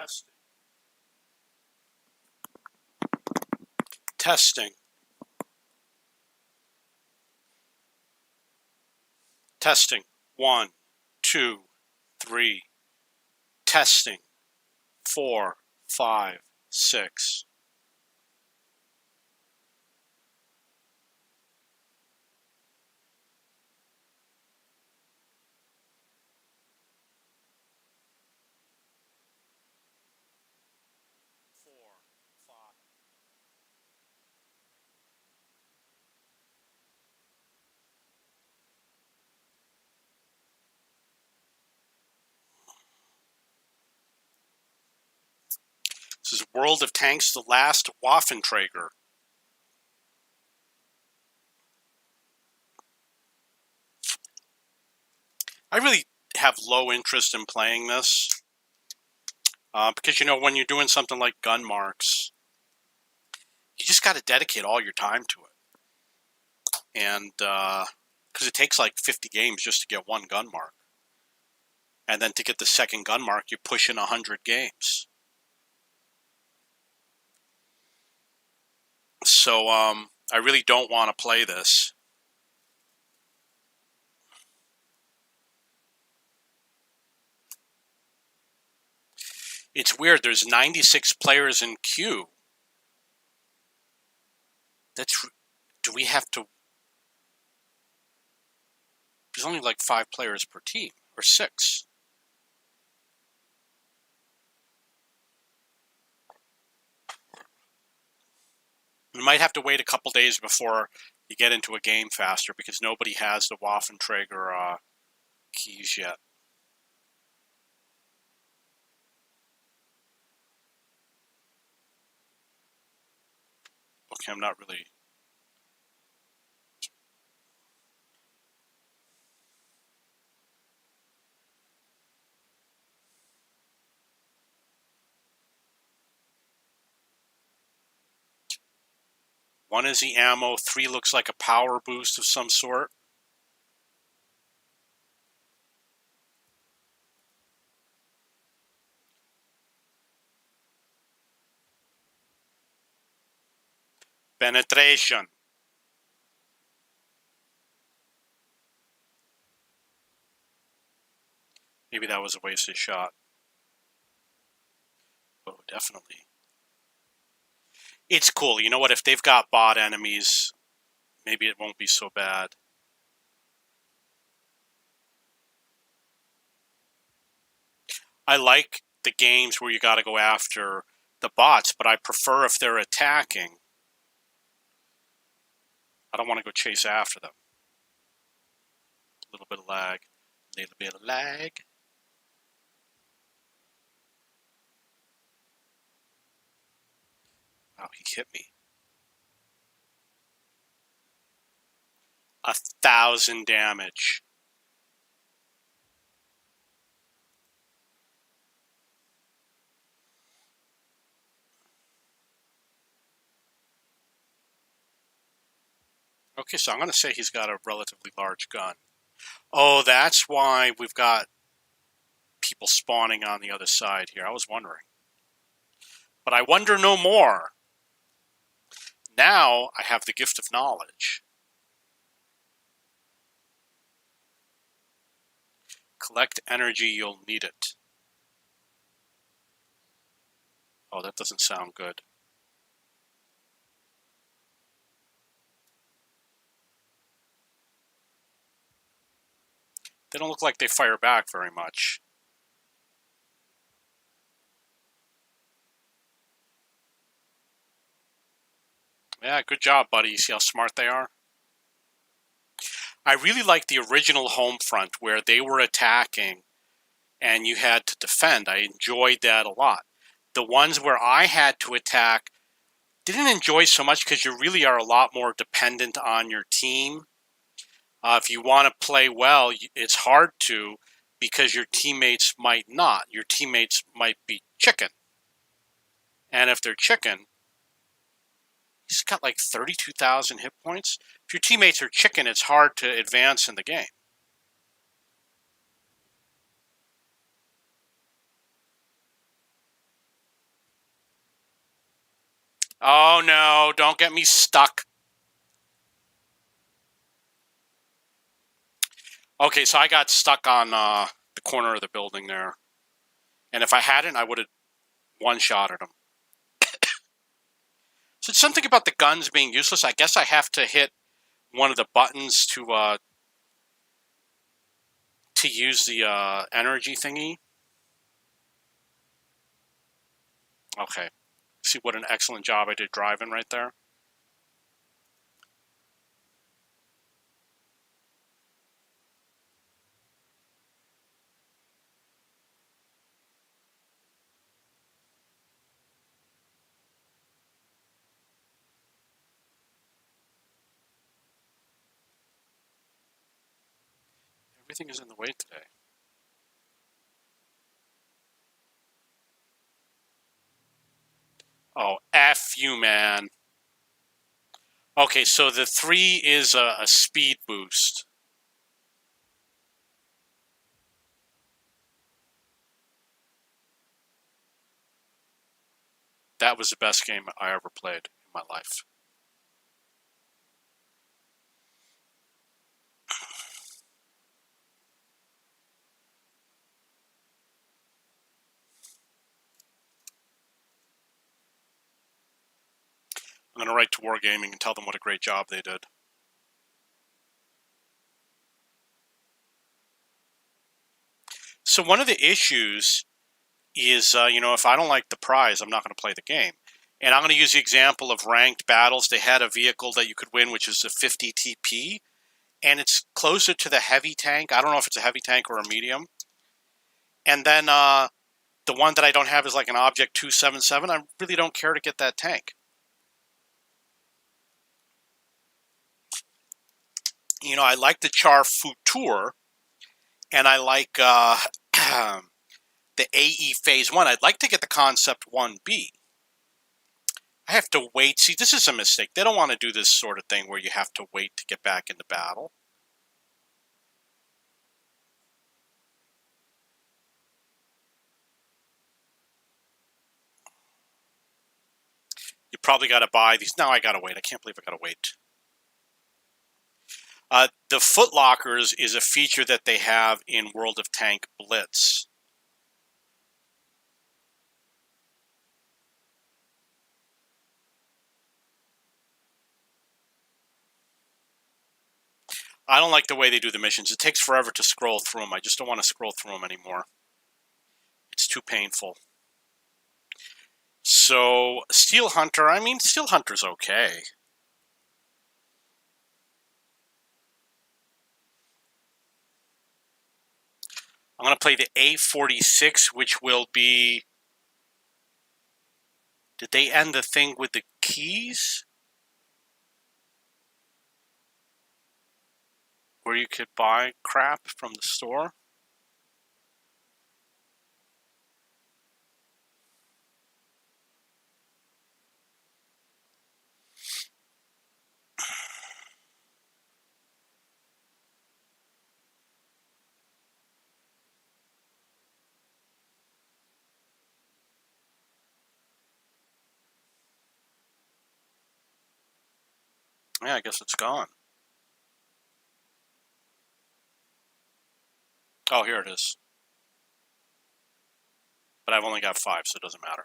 Testing. Testing. Testing. 1, 2, 3. Testing. 4, 5, 6. This is World of Tanks, The Last Waffenträger. I really have low interest in playing this because, when you're doing something like gun marks, you just got to dedicate all your time to it. And because it takes like 50 games just to get one gun mark. And then to get the second gun mark, you push in 100 games. So I really don't want to play this. It's weird. There's 96 players in queue. Do we have to? There's only like 5 players per team, or 6. We might have to wait a couple days before you get into a game faster because nobody has the Waffenträger keys yet. Okay, I'm not really... One is the ammo, 3 looks like a power boost of some sort. Penetration. Maybe that was a wasted shot. Oh, definitely. It's cool. You know what? If they've got bot enemies, maybe it won't be so bad. I like the games where you got to go after the bots, but I prefer if they're attacking. I don't want to go chase after them. A little bit of lag. A little bit of lag. Wow, he hit me. 1,000 damage. Okay, so I'm going to say he's got a relatively large gun. Oh, that's why we've got people spawning on the other side here. I was wondering. But I wonder no more. Now I have the gift of knowledge. Collect energy, you'll need it. Oh, that doesn't sound good. They don't look like they fire back very much. Yeah, good job, buddy. You see how smart they are? I really like the original Homefront where they were attacking and you had to defend. I enjoyed that a lot. The ones where I had to attack, didn't enjoy so much because you really are a lot more dependent on your team. If you want to play well, it's hard to because your teammates might not. Your teammates might be chicken. And if they're chicken, he's got like 32,000 hit points. If your teammates are chicken, it's hard to advance in the game. Oh no, don't get me stuck. Okay, so I got stuck on the corner of the building there. And if I hadn't, I would have one-shotted him. So it's something about the guns being useless. I guess I have to hit one of the buttons to use the energy thingy. Okay. See what an excellent job I did driving right there? Everything is in the way today. Oh, F you, man. Okay, so the 3 is a speed boost. That was the best game I ever played in my life. I'm going to write to Wargaming and tell them what a great job they did. So one of the issues is, if I don't like the prize, I'm not going to play the game. And I'm going to use the example of ranked battles. They had a vehicle that you could win, which is a 50 TP, and it's closer to the heavy tank. I don't know if it's a heavy tank or a medium. And then the one that I don't have is like an Object 277. I really don't care to get that tank. I like the Char Futur, and I like the AE Phase 1. I'd like to get the Concept 1B. I have to wait. See, this is a mistake. They don't want to do this sort of thing where you have to wait to get back into battle. You probably got to buy these. Now I got to wait. I can't believe I got to wait. The Footlockers is a feature that they have in World of Tank Blitz. I don't like the way they do the missions. It takes forever to scroll through them. I just don't want to scroll through them anymore. It's too painful. So, Steel Hunter, Steel Hunter's okay. I'm going to play the A46, which will be... Did they end the thing with the keys? Where you could buy crap from the store? Yeah, I guess it's gone. Oh, here it is. But I've only got 5, so it doesn't matter.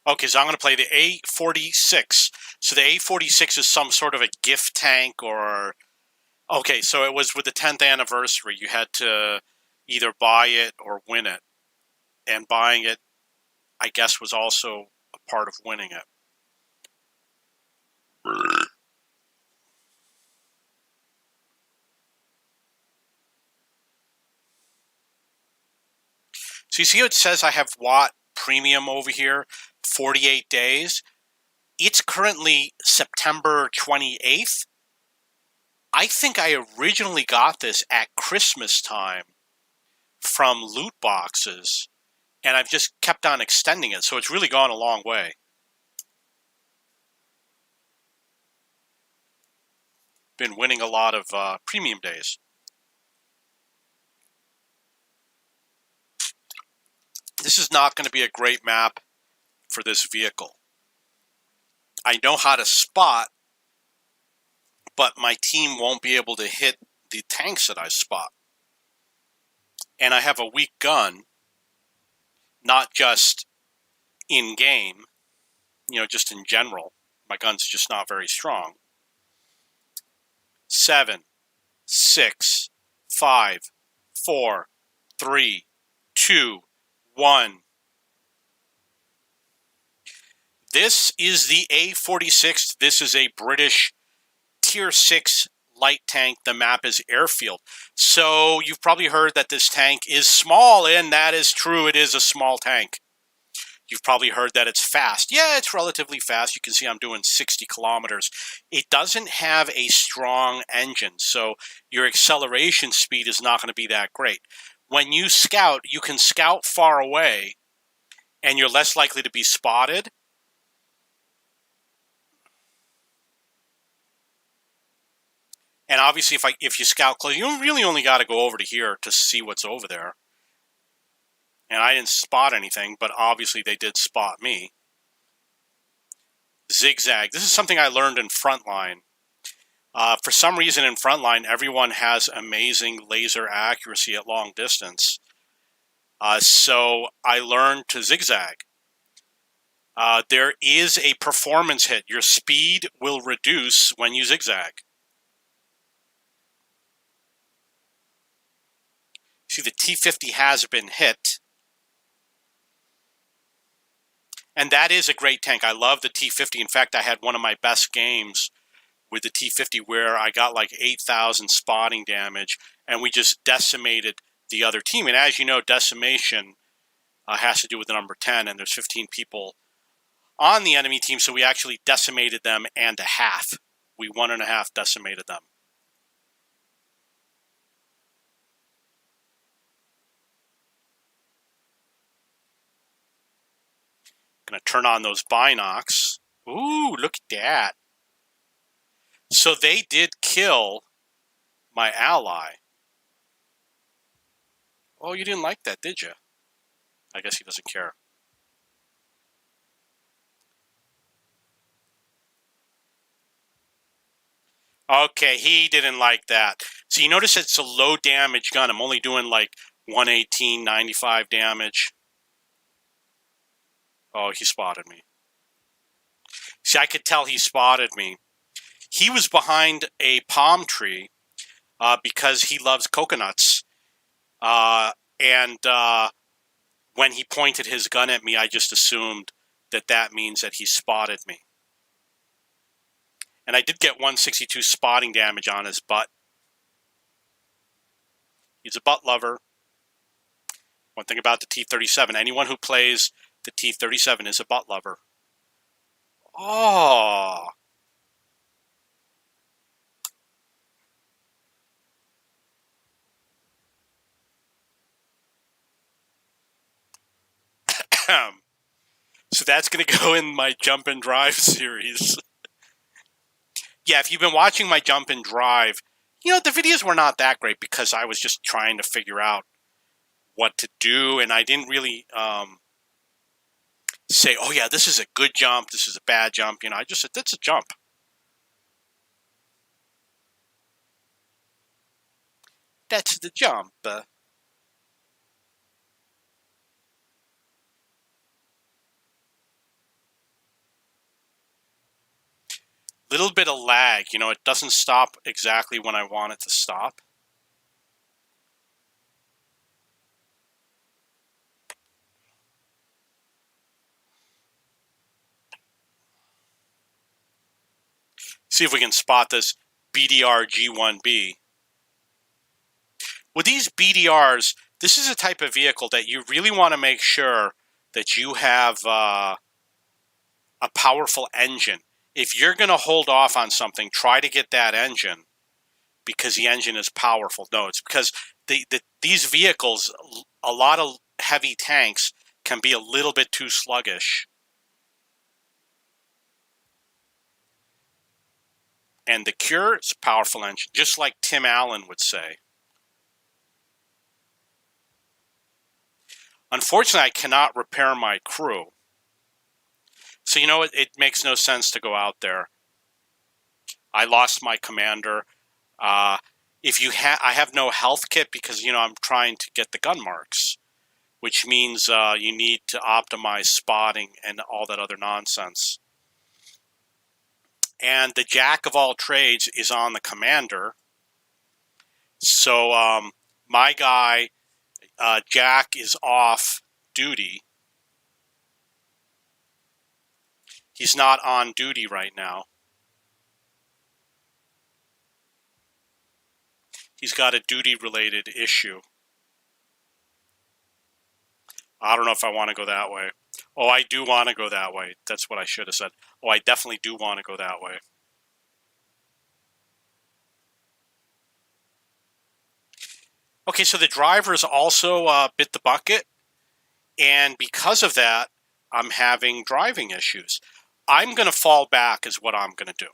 Okay, so I'm going to play the A46. So the A46 is some sort of a gift tank or... Okay, so it was with the 10th anniversary. You had to either buy it or win it. And buying it, I guess, was also a part of winning it. So you see how it says I have Watt Premium over here, 48 days? It's currently September 28th. I think I originally got this at Christmas time from loot boxes, and I've just kept on extending it, so it's really gone a long way. been winning a lot of premium days. This is not going to be a great map for this vehicle. I know how to spot, but my team won't be able to hit the tanks that I spot. And I have a weak gun, not just in game, just in general. My gun's just not very strong. 7, 6, 5, 4, 3, 2, 1. This is the A46. This is a British Tier 6 light tank. The map is Airfield. So you've probably heard that this tank is small, and that is true. It is a small tank. You've probably heard that it's fast. Yeah, it's relatively fast. You can see I'm doing 60 kilometers. It doesn't have a strong engine, so your acceleration speed is not going to be that great. When you scout, you can scout far away, and you're less likely to be spotted. And obviously, if you scout close, you really only got to go over to here to see what's over there. And I didn't spot anything, but obviously they did spot me. Zigzag. This is something I learned in Frontline. For some reason in Frontline, everyone has amazing laser accuracy at long distance. So I learned to zigzag. There is a performance hit. Your speed will reduce when you zigzag. See, the T50 has been hit. And that is a great tank. I love the T50. In fact, I had one of my best games with the T50 where I got like 8,000 spotting damage, and we just decimated the other team. And as you know, decimation has to do with the number 10, and there's 15 people on the enemy team, so we actually decimated them and a half. We 1.5 decimated them. Going to turn on those binocs. Ooh, look at that. So they did kill my ally. Oh, you didn't like that, did you? I guess he doesn't care. Okay, he didn't like that. So you notice it's a low damage gun. I'm only doing like 118, 95 damage. Oh, he spotted me. See, I could tell he spotted me. He was behind a palm tree because he loves coconuts. And when he pointed his gun at me, I just assumed that that means that he spotted me. And I did get 162 spotting damage on his butt. He's a butt lover. One thing about the T-37, anyone who plays the T-37 is a butt lover. Oh. So that's going to go in my Jump and Drive series. Yeah, if you've been watching my Jump and Drive, the videos were not that great because I was just trying to figure out what to do, and I didn't really say, oh yeah, this is a good jump, this is a bad jump. I just said, that's a jump. That's the jump. Little bit of lag, it doesn't stop exactly when I want it to stop. See if we can spot this BDR G1B. With these BDRs, this is a type of vehicle that you really want to make sure that you have a powerful engine. If you're going to hold off on something, try to get that engine because the engine is powerful. No, it's because these vehicles, a lot of heavy tanks, can be a little bit too sluggish. And the cure is a powerful engine, just like Tim Allen would say. Unfortunately, I cannot repair my crew. So, you know, it makes no sense to go out there. I lost my commander. If you I have no health kit because, you know, I'm trying to get the gun marks, which means you need to optimize spotting and all that other nonsense. And the jack of all trades is on the commander. So my guy, Jack, is off duty. He's not on duty right now. He's got a duty-related issue. I don't know if I want to go that way. Oh, I do want to go that way. That's what I should have said. Oh, I definitely do want to go that way. Okay, so the drivers also bit the bucket, and because of that, I'm having driving issues. I'm going to fall back is what I'm going to do.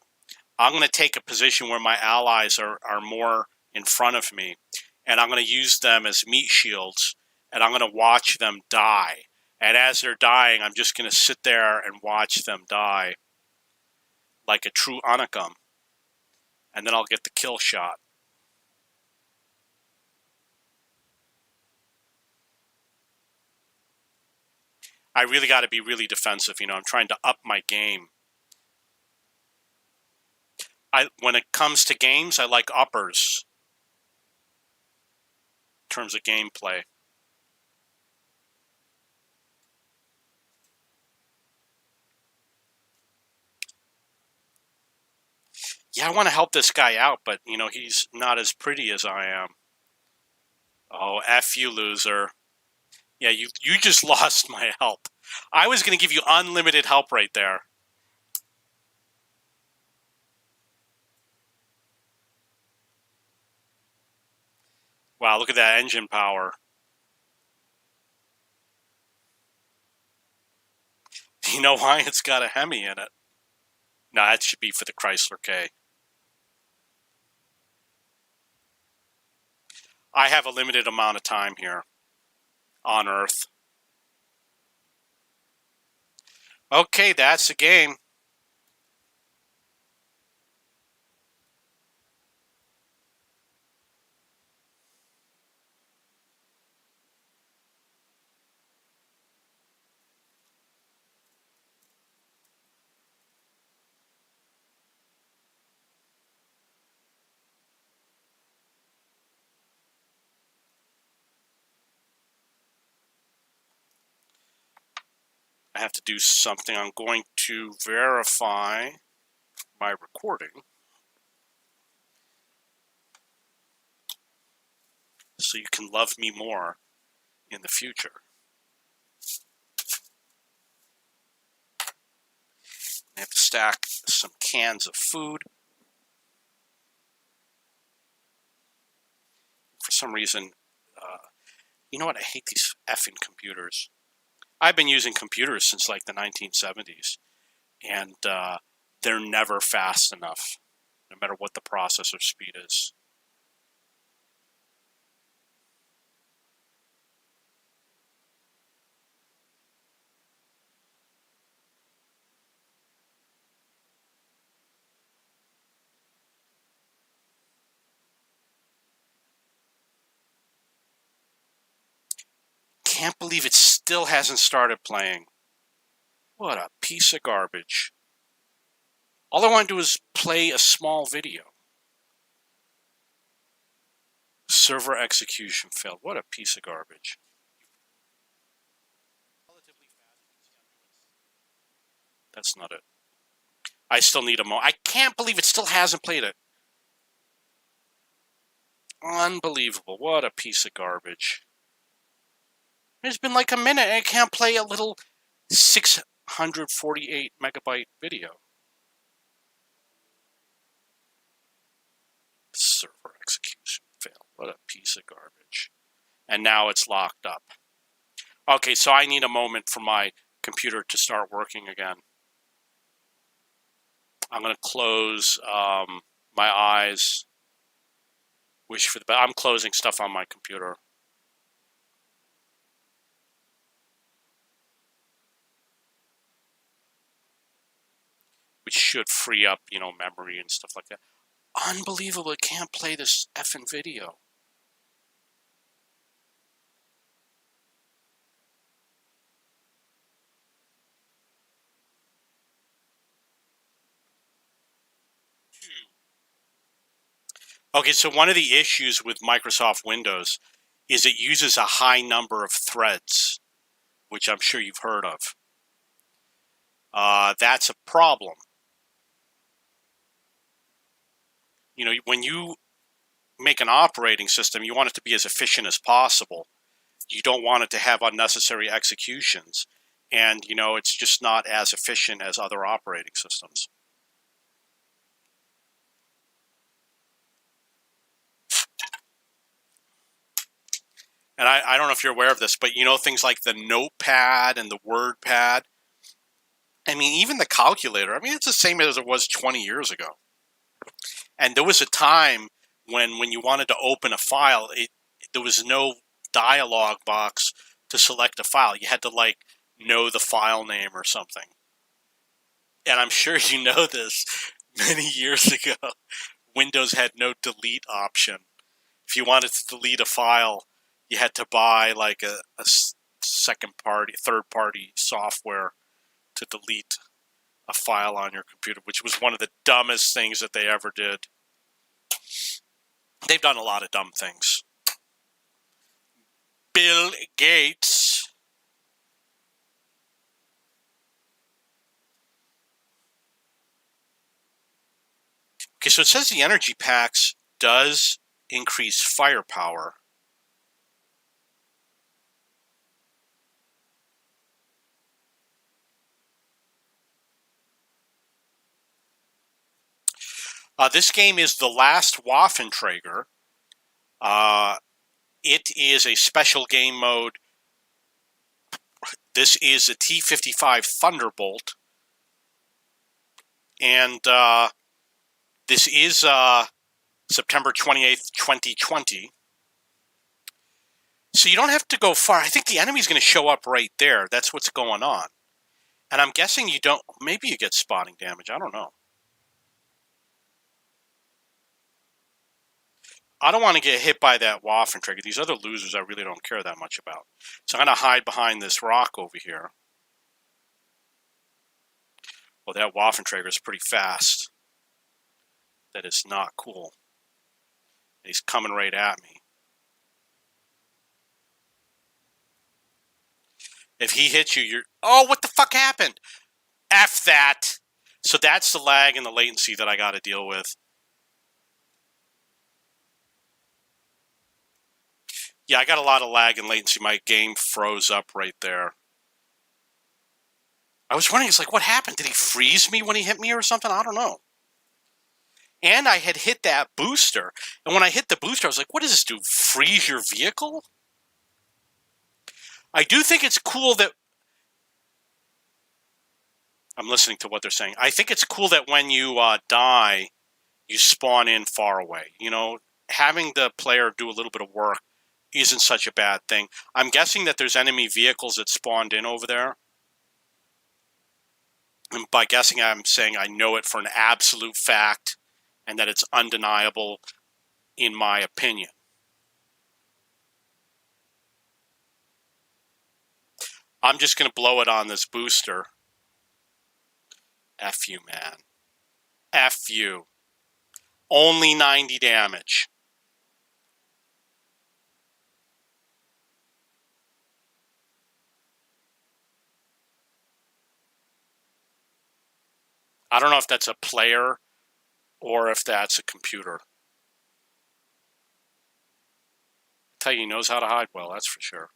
I'm going to take a position where my allies are more in front of me, and I'm going to use them as meat shields, and I'm going to watch them die. And as they're dying, I'm just going to sit there and watch them die like a true Anakim, and then I'll get the kill shot. I really got to be really defensive. You know, I'm trying to up my game. When it comes to games, I like uppers in terms of gameplay. Yeah, I want to help this guy out, but, you know, he's not as pretty as I am. Oh, F you, loser. Yeah, you just lost my help. I was going to give you unlimited help right there. Wow, look at that engine power. You know why? It's got a Hemi in it. No, that should be for the Chrysler K. I have a limited amount of time here on Earth. Okay, that's the game. I have to do something. I'm going to verify my recording so you can love me more in the future. I have to stack some cans of food. For some reason, you know what? I hate these effing computers. I've been using computers since like the 1970s, and they're never fast enough, no matter what the processor speed is. Can't believe it still hasn't started playing. What a piece of garbage. All I want to do is play a small video. Server execution failed. What a piece of garbage. That's not it. I still need a mo. I can't believe it still hasn't played it. Unbelievable. What a piece of garbage. It's been like a minute and I can't play a little 648 megabyte video. Server execution failed. What a piece of garbage. And now it's locked up. Okay, so I need a moment for my computer to start working again. I'm going to close my eyes. Wish for the best. I'm closing stuff on my computer. Which should free up, memory and stuff like that. Unbelievable, it can't play this effing video. Okay, so one of the issues with Microsoft Windows is it uses a high number of threads, which I'm sure you've heard of. That's a problem. When you make an operating system, you want it to be as efficient as possible. You don't want it to have unnecessary executions. And, it's just not as efficient as other operating systems. And I don't know if you're aware of this, but things like the notepad and the word pad. I mean, even the calculator, it's the same as it was 20 years ago. And there was a time when you wanted to open a file, there was no dialog box to select a file. You had to know the file name or something. And I'm sure you know this, many years ago, Windows had no delete option. If you wanted to delete a file, you had to buy a third-party software to delete a file on your computer, which was one of the dumbest things that they ever did. They've done a lot of dumb things. Bill Gates. Okay, so it says the energy packs does increase firepower. This game is The Last Waffenträger. It is a special game mode. This is a T-55 Thunderbolt. And this is September 28th, 2020. So you don't have to go far. I think the enemy's going to show up right there. That's what's going on. And I'm guessing you don't... Maybe you get spotting damage. I don't know. I don't want to get hit by that Waffenträger. These other losers I really don't care that much about. So I'm going to hide behind this rock over here. Well, that Waffenträger is pretty fast. That is not cool. He's coming right at me. If he hits you, you're... Oh, what the fuck happened? F that. So that's the lag and the latency that I got to deal with. Yeah, I got a lot of lag and latency. My game froze up right there. I was wondering, it's like, what happened? Did he freeze me when he hit me or something? I don't know. And I had hit that booster. And when I hit the booster, I was like, what does this do? Freeze your vehicle? I do think it's cool that... I'm listening to what they're saying. I think it's cool that when you die, you spawn in far away. Having the player do a little bit of work isn't such a bad thing. I'm guessing that there's enemy vehicles that spawned in over there. And by guessing, I'm saying I know it for an absolute fact and that it's undeniable in my opinion. I'm just going to blow it on this booster. F you, man. F you. Only 90 damage. I don't know if that's a player or if that's a computer. I tell you, he knows how to hide well, that's for sure.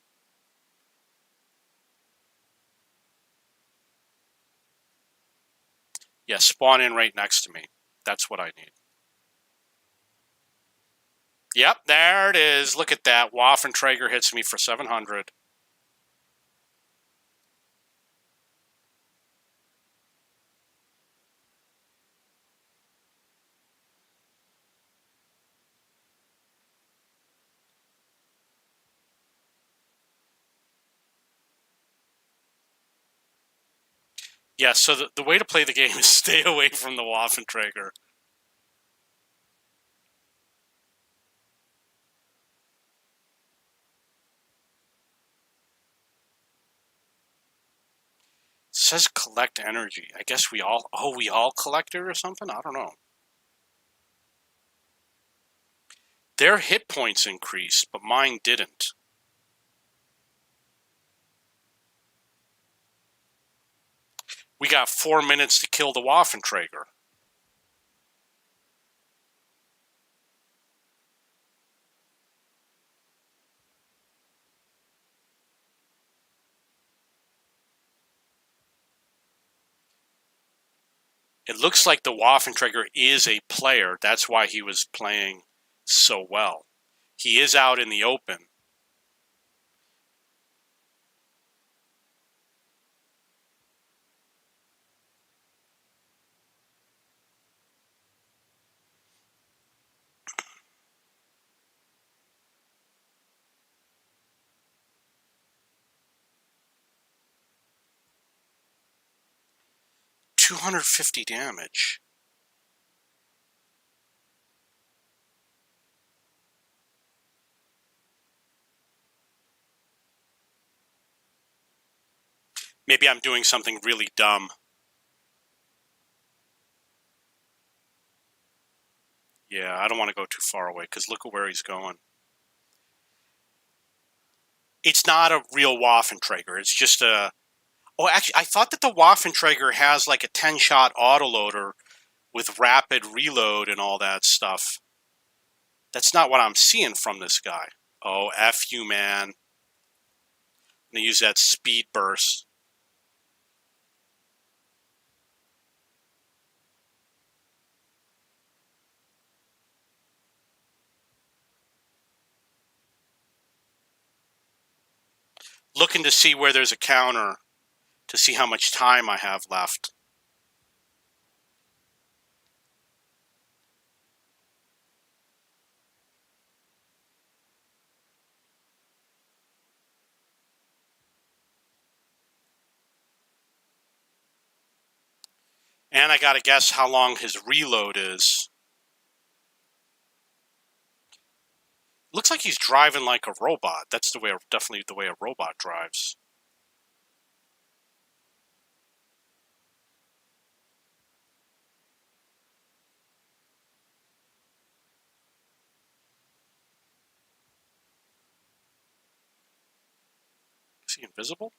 Yeah, spawn in right next to me. That's what I need. Yep, there it is. Look at that. Waffenträger hits me for 700. Yeah, so the way to play the game is stay away from the Waffenträger. It says collect energy. I guess we all collect it or something? I don't know. Their hit points increased, but mine didn't. We got 4 minutes to kill the Waffenträger. It looks like the Waffenträger is a player. That's why he was playing so well. He is out in the open. $250 damage. Maybe I'm doing something really dumb. Yeah, I don't want to go too far away because look at where he's going. It's not a real Waffenträger. It's just a... Oh, actually, I thought that the Waffenträger has like a 10-shot autoloader with rapid reload and all that stuff. That's not what I'm seeing from this guy. Oh, F you, man. I'm going to use that speed burst. Looking to see where there's a counter to see how much time I have left. And I got to guess how long his reload is. Looks like he's driving like a robot. That's definitely the way a robot drives. Is he invisible?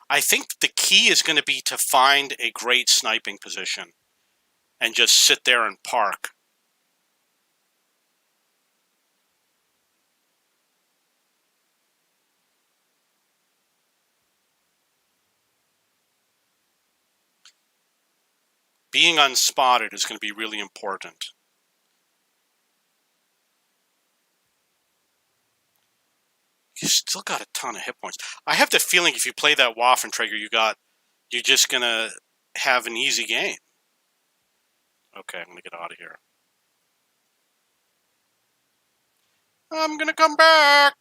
I think the key is going to be to find a great sniping position and just sit there and park. Being unspotted is going to be really important. He's still got a ton of hit points. I have the feeling if you play that Waffenträger, you're just going to have an easy game. Okay, I'm going to get out of here. I'm going to come back.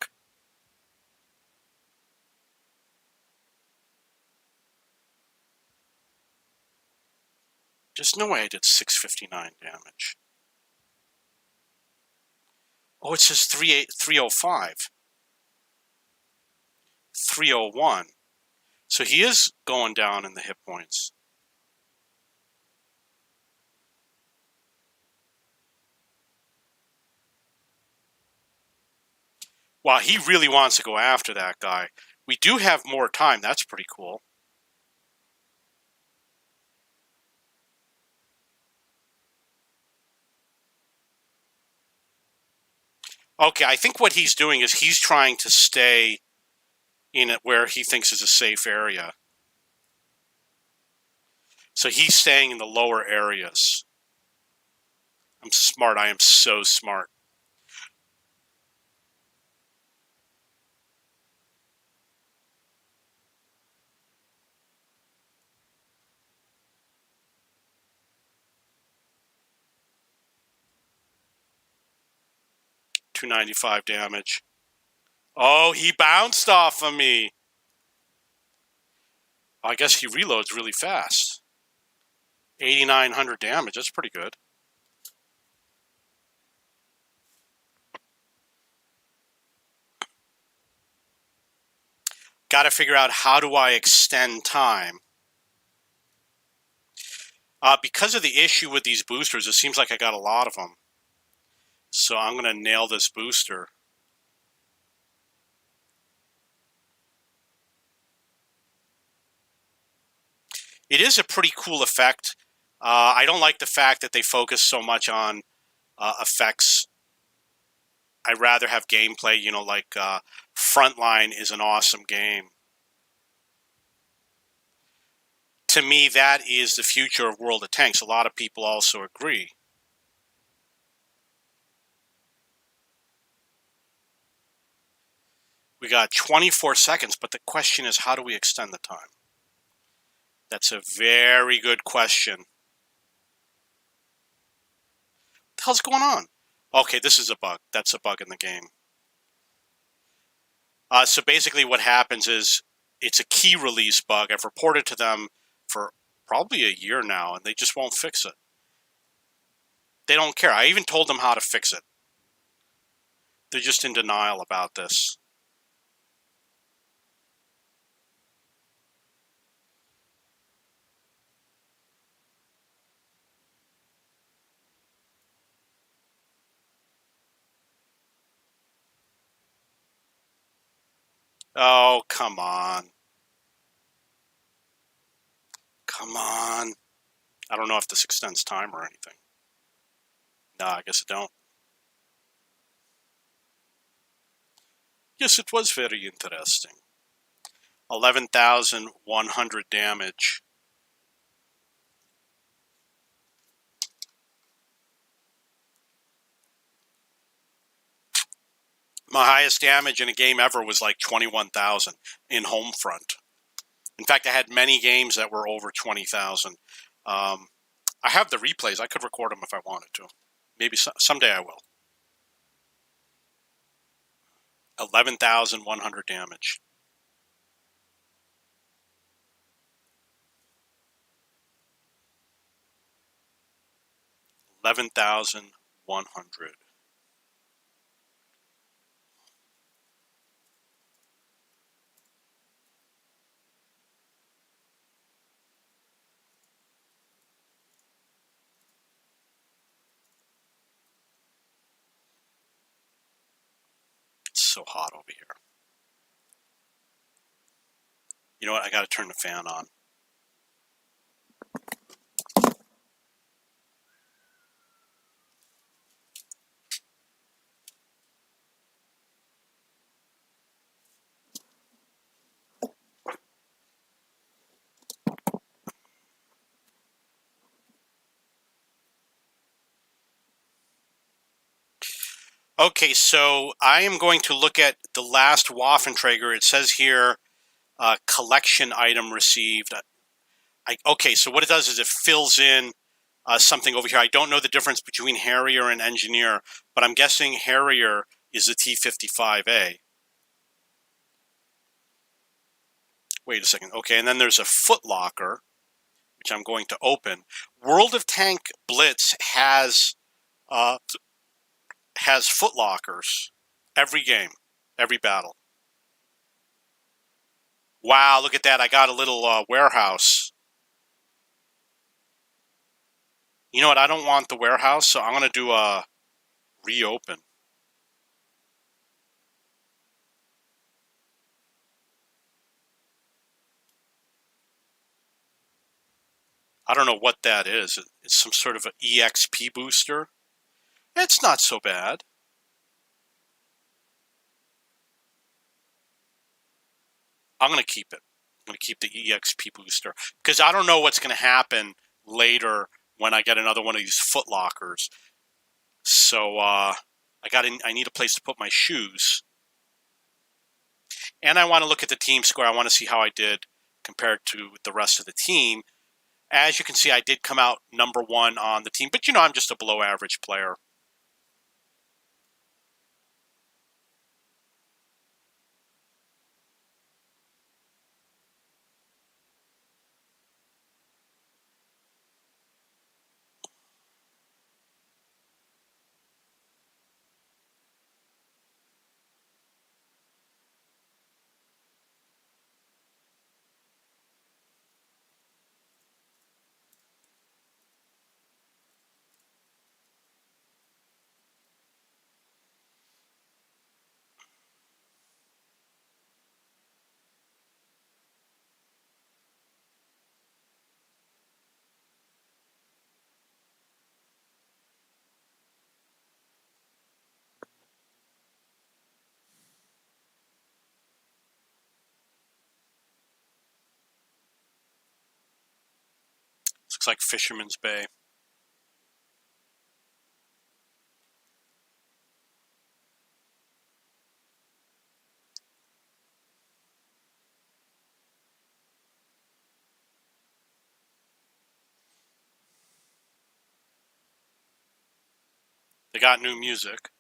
There's no way I did 659 damage. Oh, it says 305. 301. So he is going down in the hit points. Wow, he really wants to go after that guy. We do have more time. That's pretty cool. Okay, I think what he's doing is he's trying to stay in it where he thinks is a safe area. So he's staying in the lower areas. I'm smart. I am so smart. $295 damage. Oh, he bounced off of me. I guess he reloads really fast. 8,900 damage. That's pretty good. Got to figure out how do I extend time. Because of the issue with these boosters, it seems like I got a lot of them. So I'm going to nail this booster. It is a pretty cool effect. I don't like the fact that they focus so much on effects. I'd rather have gameplay, you know, like Frontline is an awesome game. To me, that is the future of World of Tanks. A lot of people also agree. We got 24 seconds, but the question is, how do we extend the time? That's a very good question. What the hell's going on? Okay, this is a bug. That's a bug in the game. So basically what happens is it's a key release bug. I've reported to them for probably a year now, and they just won't fix it. They don't care. I even told them how to fix it. They're just in denial about this. Oh, come on. Come on. I don't know if this extends time or anything. No, I guess it don't. Yes, it was very interesting. 11,100 damage. My highest damage in a game ever was like 21,000 in Homefront. In fact, I had many games that were over 20,000. I have the replays. I could record them if I wanted to. Maybe someday I will. 11,100 damage. 11,100. It's so hot over here. You know what? I got to turn the fan on. Okay, so I am going to look at the last Waffenträger. It says here, collection item received. Okay, so what it does is it fills in something over here. I don't know the difference between Harrier and Engineer, but I'm guessing Harrier is the T-55A. Wait a second. Okay, and then there's a Footlocker, which I'm going to open. World of Tank Blitz has Footlockers every game, every battle. Wow, look at that. I got a little warehouse. You know what? I don't want the warehouse, so I'm going to do a reopen. I don't know what that is. It's some sort of an EXP booster. It's not so bad. I'm going to keep it. I'm going to keep the EXP booster because I don't know what's going to happen later when I get another one of these Footlockers. So I need a place to put my shoes. And I want to look at the team score. I want to see how I did compared to the rest of the team. As you can see, I did come out #1 on the team, but you know I'm just a below average player. Looks like Fisherman's Bay. They got new music.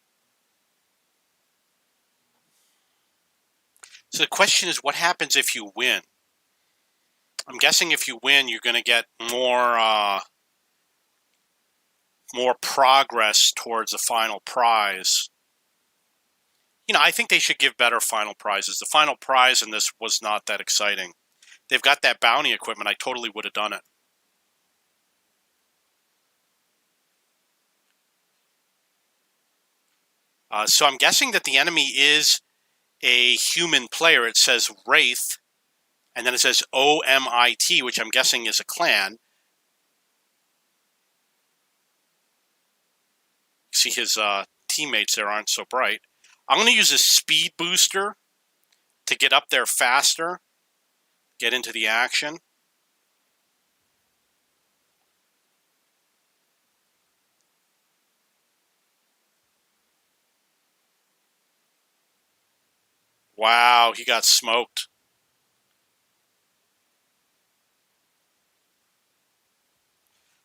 So the question is, what happens if you win? I'm guessing if you win, you're going to get more progress towards the final prize. You know, I think they should give better final prizes. The final prize in this was not that exciting. They've got that bounty equipment. I totally would have done it. So I'm guessing that the enemy is a human player. It says Wraith, and then it says OMIT, which I'm guessing is a clan. See, his teammates there aren't so bright. I'm going to use a speed booster to get up there faster, get into the action. Wow, he got smoked.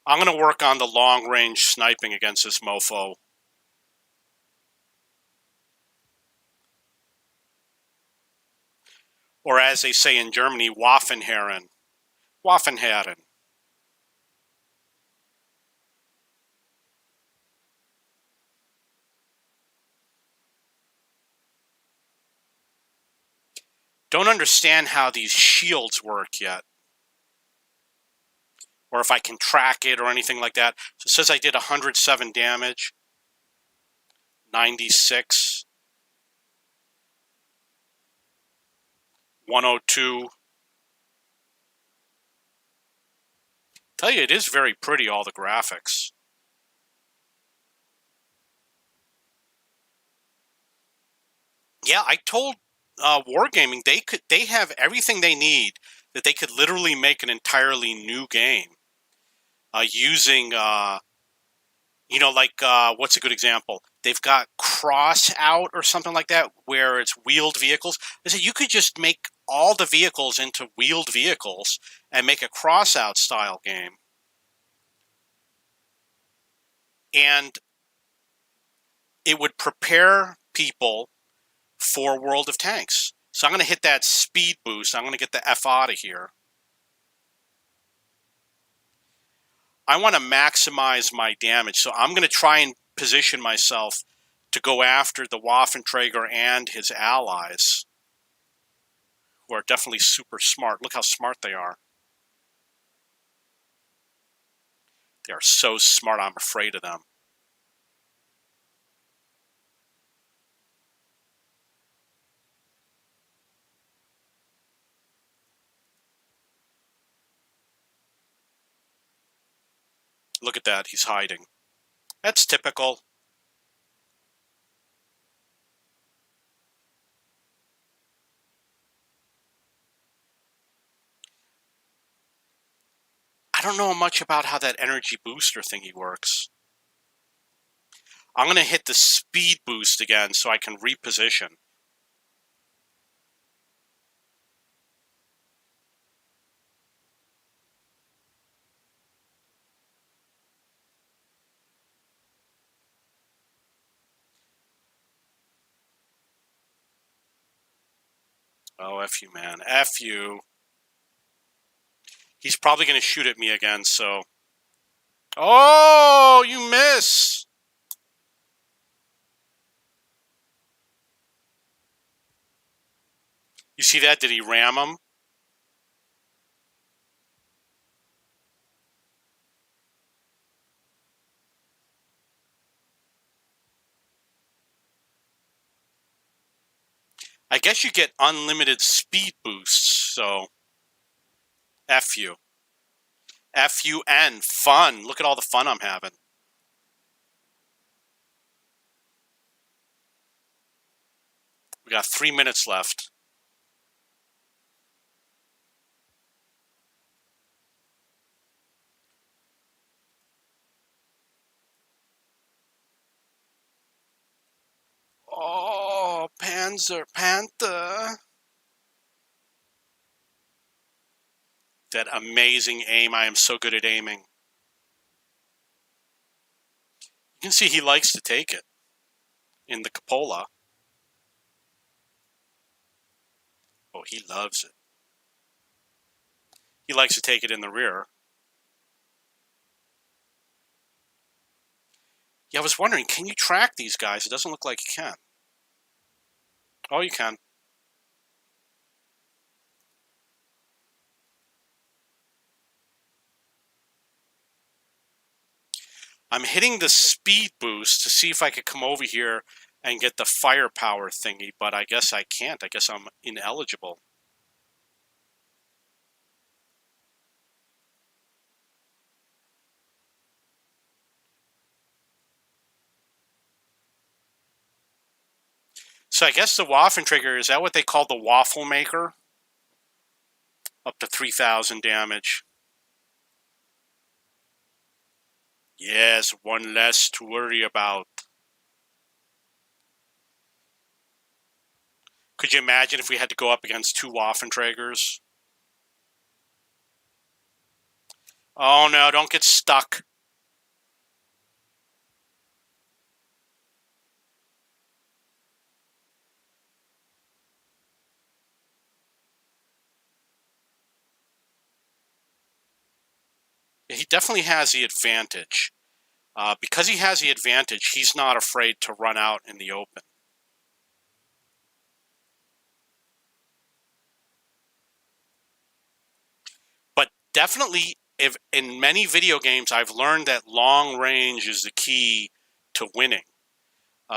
I'm going to work on the long-range sniping against this mofo. Or as they say in Germany, Waffenherren. Waffenherren. Don't understand how these shields work yet. Or if I can track it or anything like that. So it says I did 107 damage. 96. 102. Tell you, it is very pretty, all the graphics. Yeah, I told Wargaming they have everything they need, that they could literally make an entirely new game using what's a good example? They've got Cross Out or something like that, where it's wheeled vehicles. They said you could just make all the vehicles into wheeled vehicles and make a Cross Out style game. And it would prepare people for World of Tanks. So I'm going to hit that speed boost. I'm going to get the F out of here. I want to maximize my damage. So I'm going to try and position myself to go after the Waffenträger and his allies, who are definitely super smart. Look how smart they are. They are so smart, I'm afraid of them. Look at that, he's hiding. That's typical. I don't know much about how that energy booster thingy works. I'm going to hit the speed boost again so I can reposition. Oh, F you, man. F you. He's probably going to shoot at me again, so... Oh, you miss! You see that? Did he ram him? I guess you get unlimited speed boosts, so... F you. F-U-N. Fun. Look at all the fun I'm having. We got 3 minutes left. Panzer, Panther. That amazing aim. I am so good at aiming. You can see he likes to take it in the cupola. Oh, he loves it. He likes to take it in the rear. Yeah, I was wondering, can you track these guys? It doesn't look like you can. Oh, you can. I'm hitting the speed boost to see if I could come over here and get the firepower thingy, but I guess I can't. I guess I'm ineligible. So I guess the Waffenträger, is that what they call the waffle maker? Up to 3,000 damage. Yes, one less to worry about. Could you imagine if we had to go up against two Waffenträgers? Oh no, don't get stuck. He definitely has the advantage. Because he has the advantage, he's not afraid to run out in the open. But definitely, if in many video games, I've learned that long range is the key to winning.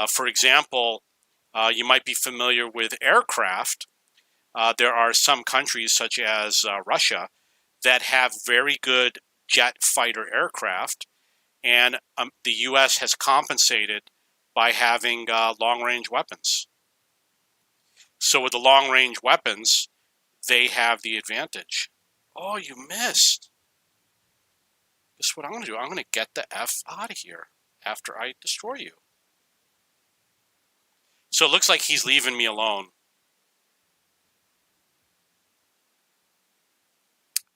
For example, you might be familiar with aircraft. There are some countries, such as Russia, that have very good jet fighter aircraft, and the U.S. has compensated by having long-range weapons. So with the long-range weapons, they have the advantage. Oh, you missed. Guess what I'm going to do? I'm going to get the F out of here after I destroy you. So it looks like he's leaving me alone.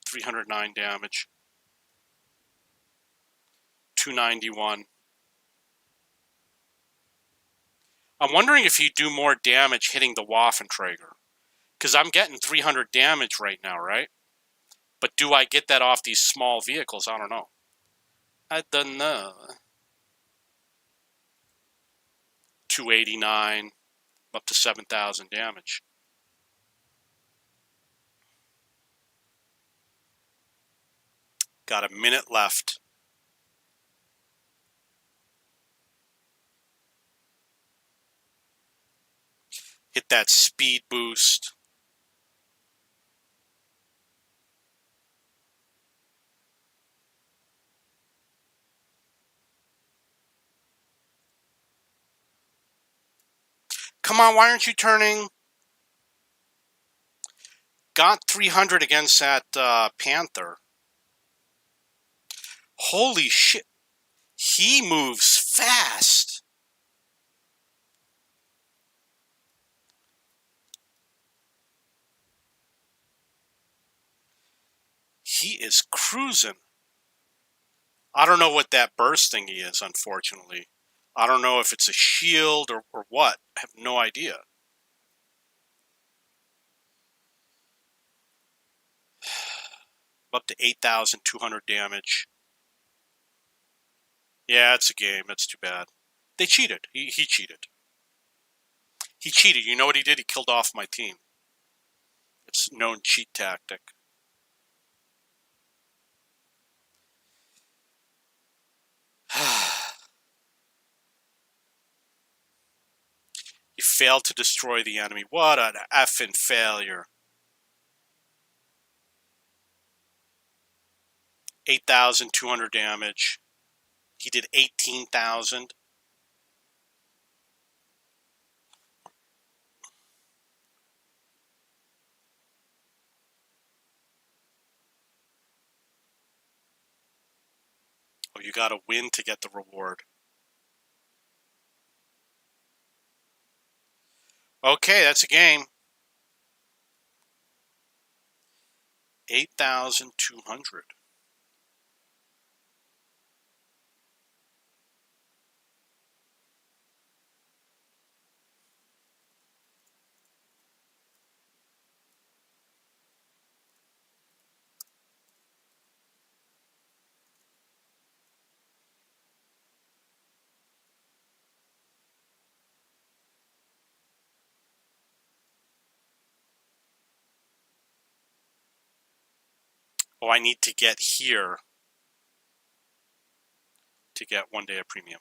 309 damage. 291. I'm wondering if you do more damage hitting the Waffenträger. Because I'm getting 300 damage right now, right? But do I get that off these small vehicles? I don't know. I don't know. 289. Up to 7,000 damage. Got a minute left. Hit that speed boost. Come on, why aren't you turning? Got 300 against that Panther. Holy shit. He moves fast. He is cruising. I don't know what that burst thingy is, unfortunately. I don't know if it's a shield or what. I have no idea. Up to 8,200 damage. Yeah, it's a game. That's too bad. They cheated. He cheated. He cheated. You know what he did? He killed off my team. It's a known cheat tactic. You failed to destroy the enemy. What an effing failure. 8,200 damage. He did 18,000. Oh, you got to win to get the reward. Okay, that's a game. 8,200. Oh, I need to get here to get 1 day of premium.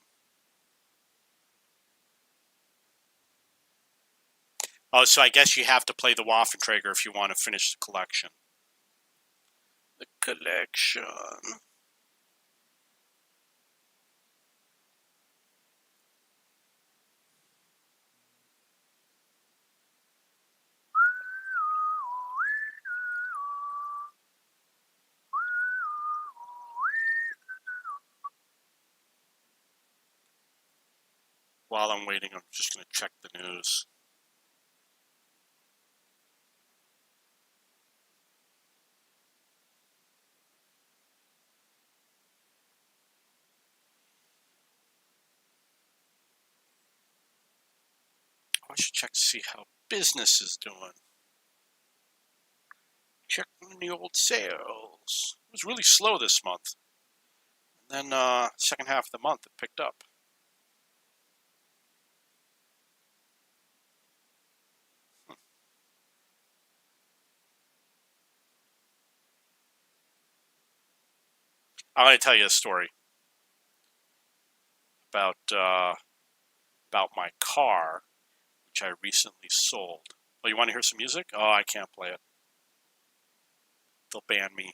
Oh, so I guess you have to play the Waffenträger if you want to finish the collection. The collection. While I'm waiting, I'm just going to check the news. I should check to see how business is doing. Checking the old sales. It was really slow this month. And then second half of the month, it picked up. I'm going to tell you a story about my car, which I recently sold. Oh, you want to hear some music? Oh, I can't play it. They'll ban me.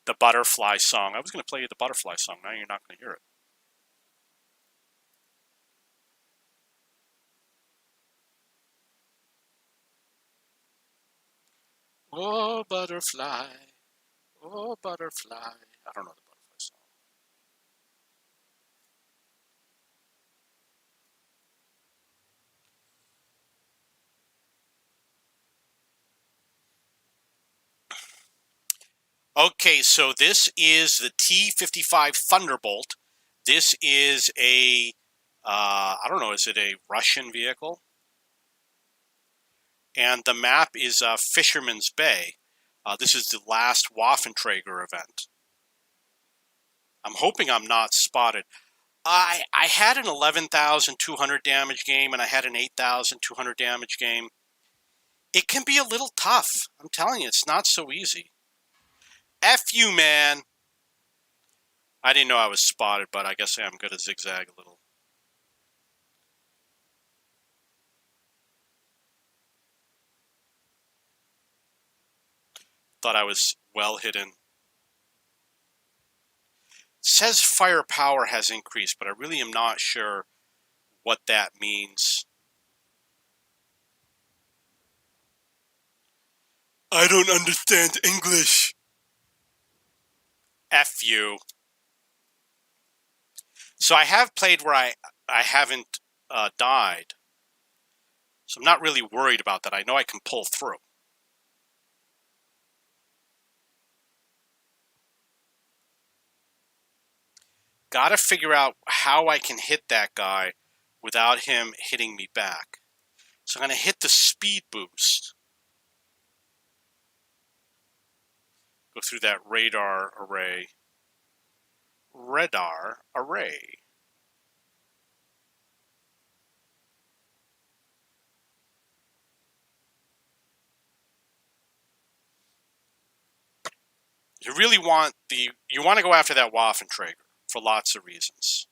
The Butterfly song. I was going to play you the Butterfly song. Now you're not going to hear it. Oh, butterfly. Oh, butterfly. I don't know the Butterfly song. Okay, so this is the T-55 Thunderbolt. This is a, I don't know, is it a Russian vehicle? And the map is Fisherman's Bay. This is the last Waffenträger event. I'm hoping I'm not spotted. I had an 11,200 damage game and I had an 8,200 damage game. It can be a little tough. I'm telling you, it's not so easy. F you, man. I didn't know I was spotted, but I guess I'm good at zigzag a little. Thought I was well hidden. It says firepower has increased, but I really am not sure what that means. I don't understand English. F you. So I have played where I haven't died. So I'm not really worried about that. I know I can pull through. Got to figure out how I can hit that guy without him hitting me back. So I'm going to hit the speed boost. Go through that radar array. Radar array. You really want you want to go after that Waffenträger for lots of reasons.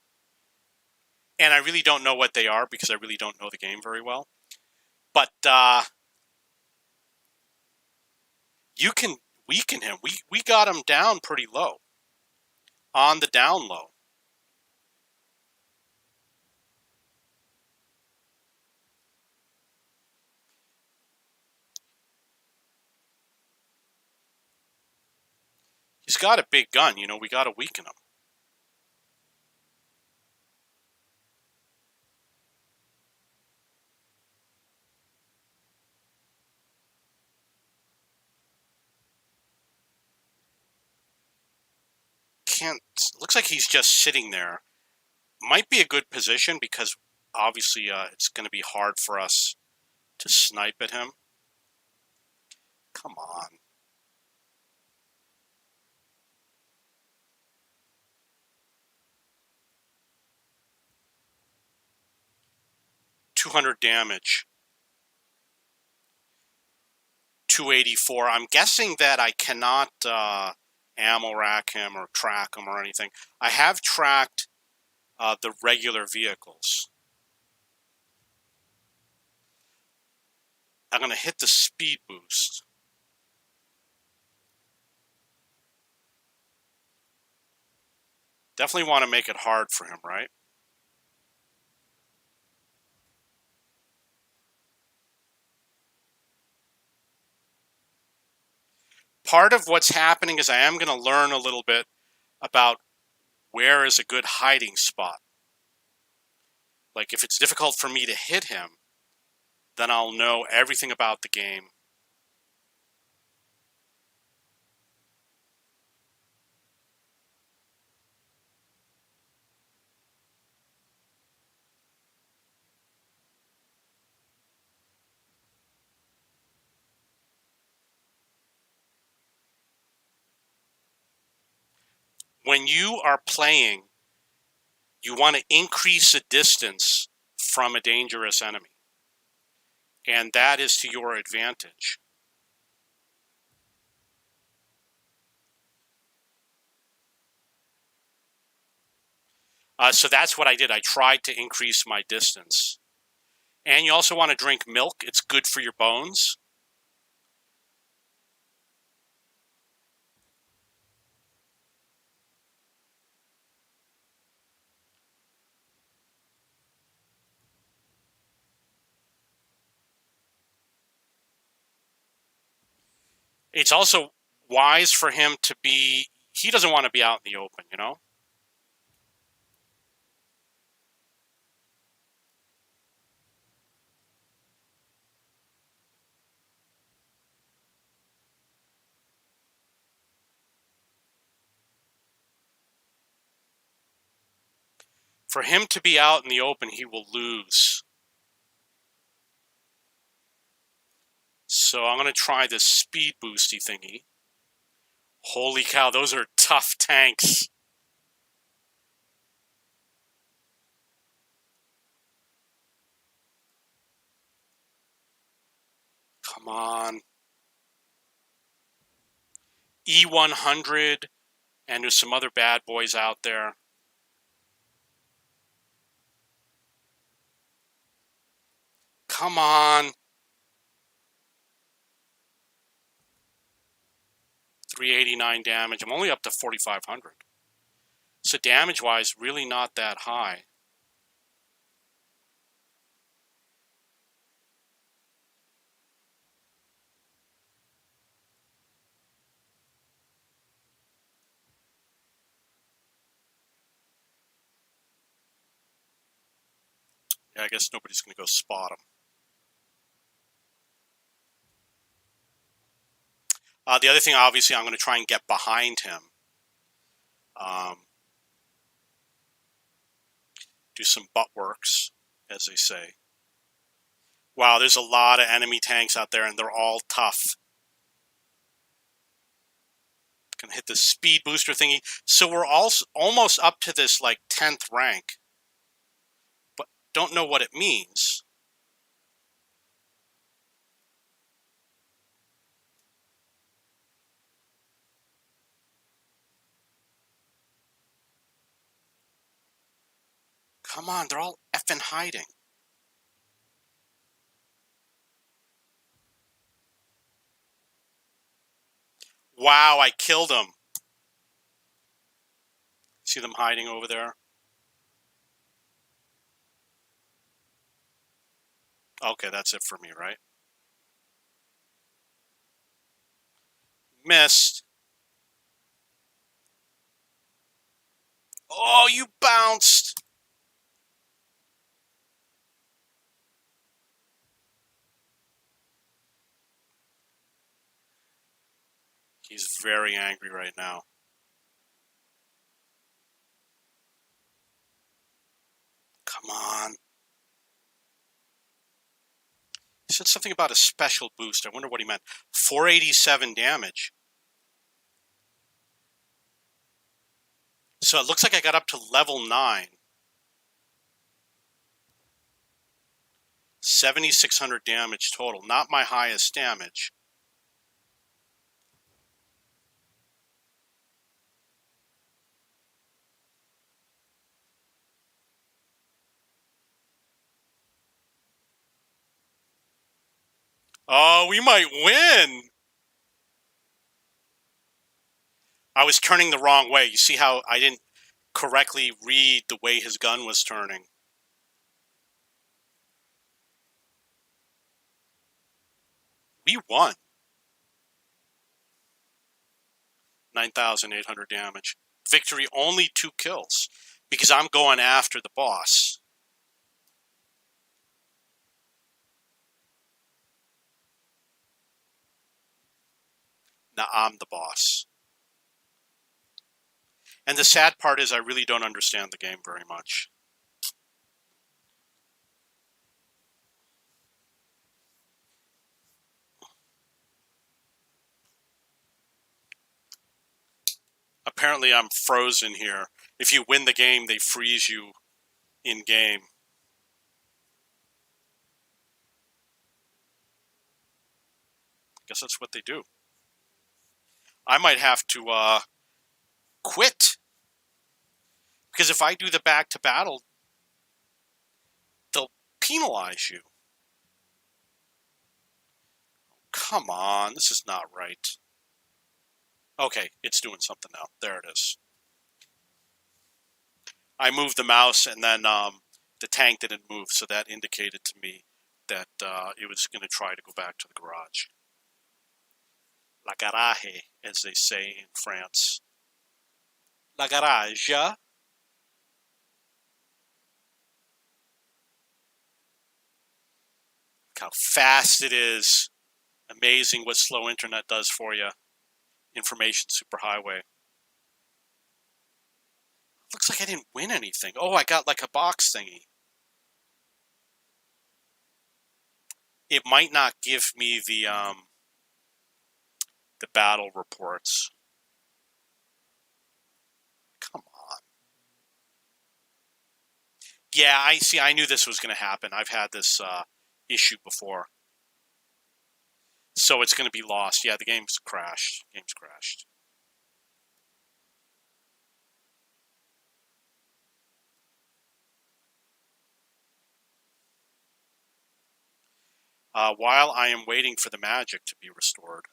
And I really don't know what they are because I really don't know the game very well. But you can weaken him. We got him down pretty low. On the down low. He's got a big gun, you know, we got to weaken him. can't. Looks like he's just sitting there. Might be a good position because obviously it's going to be hard for us to snipe at him. Come on. $200 damage. 284. I'm guessing that I cannot ammo rack him or track him or anything. I have tracked the regular vehicles. I'm going to hit the speed boost. Definitely want to make it hard for him, right? Part of what's happening is I am going to learn a little bit about where is a good hiding spot. Like if it's difficult for me to hit him, then I'll know everything about the game. When you are playing, you want to increase the distance from a dangerous enemy. And that is to your advantage. So that's what I did. I tried to increase my distance. And you also want to drink milk. It's good for your bones. It's also wise for him to be, he doesn't want to be out in the open, you know? For him to be out in the open, he will lose. So I'm going to try this speed boosty thingy. Holy cow, those are tough tanks. Come on. E100, and there's some other bad boys out there. Come on. 389 damage. I'm only up to 4,500. So damage-wise, really not that high. Yeah, I guess nobody's going to go spot him. The other thing, obviously, I'm going to try and get behind him. Do some butt works, as they say. Wow, there's a lot of enemy tanks out there, and they're all tough. Gonna hit the speed booster thingy. So we're almost up to this, like, 10th rank. But don't know what it means. Come on, they're all effing hiding. Wow, I killed them. See them hiding over there? Okay, that's it for me, right? Missed. Oh, you bounced. He's very angry right now. said something about a special boost. I wonder what he meant. 487 damage. So it looks like I got up to level 9. 7,600 damage total. Not my highest damage. Oh, we might win. I was turning the wrong way. You see how I didn't correctly read the way his gun was turning. We won. 9,800 damage. Victory, only 2 kills. Because I'm going after the boss. Now I'm the boss. And the sad part is I really don't understand the game very much. Apparently I'm frozen here. If you win the game, they freeze you in-game. I guess that's what they do. I might have to quit. Because if I do the back to battle, they'll penalize you. Come on, this is not right. Okay, it's doing something now. There it is. I moved the mouse and then the tank didn't move, so that indicated to me that it was going to try to go back to the garage. La garage, as they say in France. La garage. Look how fast it is. Amazing what slow internet does for you. Information superhighway. Looks like I didn't win anything. Oh, I got like a box thingy. It might not give me the battle reports. Come on. Yeah, I see. I knew this was going to happen. I've had this issue before. So it's going to be lost. Yeah, the game's crashed. Game's crashed. While I am waiting for the magic to be restored.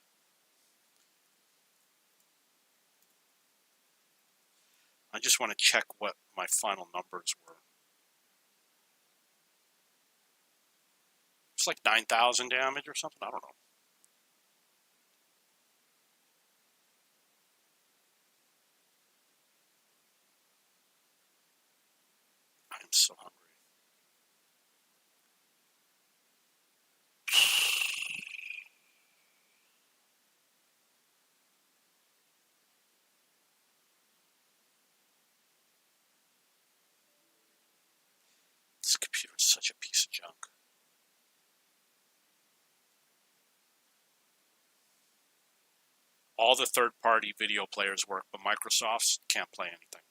I just want to check what my final numbers were. It's like 9,000 damage or something. I don't know. I'm so hungry. This computer is such a piece of junk. All the third-party video players work, but Microsoft's can't play anything.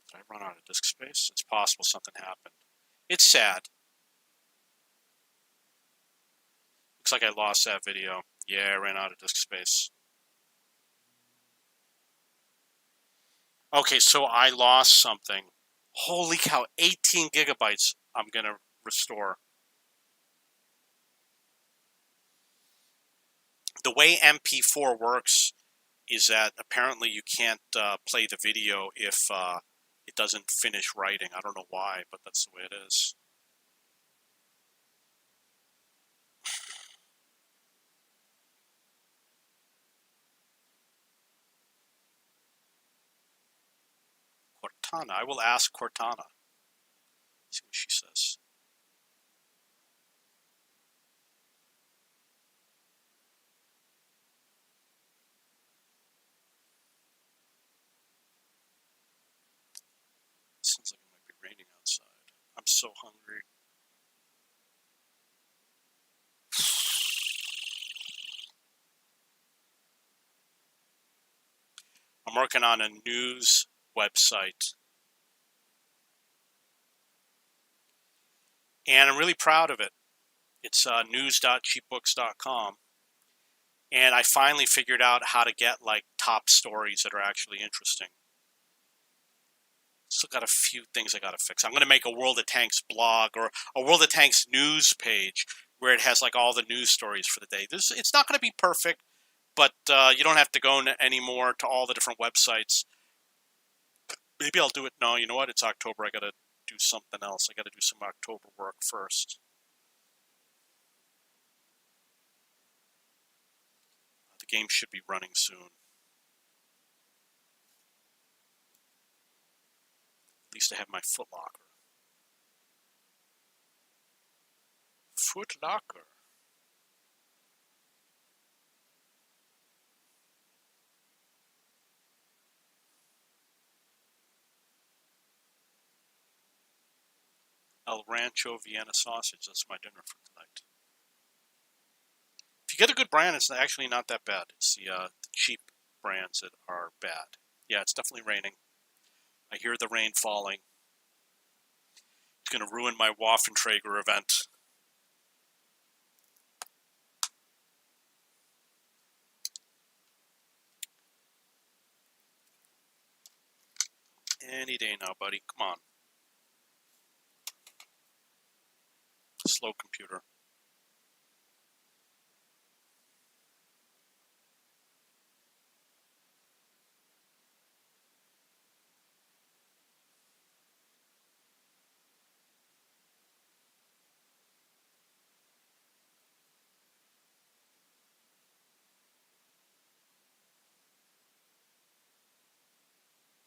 Did I run out of disk space? It's possible something happened. It's sad. Looks like I lost that video. Yeah, I ran out of disk space. Okay, so I lost something. Holy cow, 18 gigabytes I'm going to restore. The way MP4 works is that apparently you can't play the video if it doesn't finish writing. I don't know why, but that's the way it is. Cortana. I will ask Cortana. See what she says. Sounds like it might be raining outside. I'm so hungry. I'm working on a news website. And I'm really proud of it. It's news.cheapbooks.com. And I finally figured out how to get like top stories that are actually interesting. Still got a few things I got to fix. I'm going to make a World of Tanks blog or a World of Tanks news page where it has like all the news stories for the day. It's not going to be perfect, but you don't have to go anymore to all the different websites. Maybe I'll do it. No, you know what? It's October. I got to do something else. I got to do some October work first. The game should be running soon. At least I have my Foot Locker. Foot Locker. El Rancho Vienna sausage. That's my dinner for tonight. If you get a good brand, it's actually not that bad. It's the cheap brands that are bad. Yeah, it's definitely raining. I hear the rain falling. It's going to ruin my Waffenträger event. Any day now, buddy. Come on. Slow computer.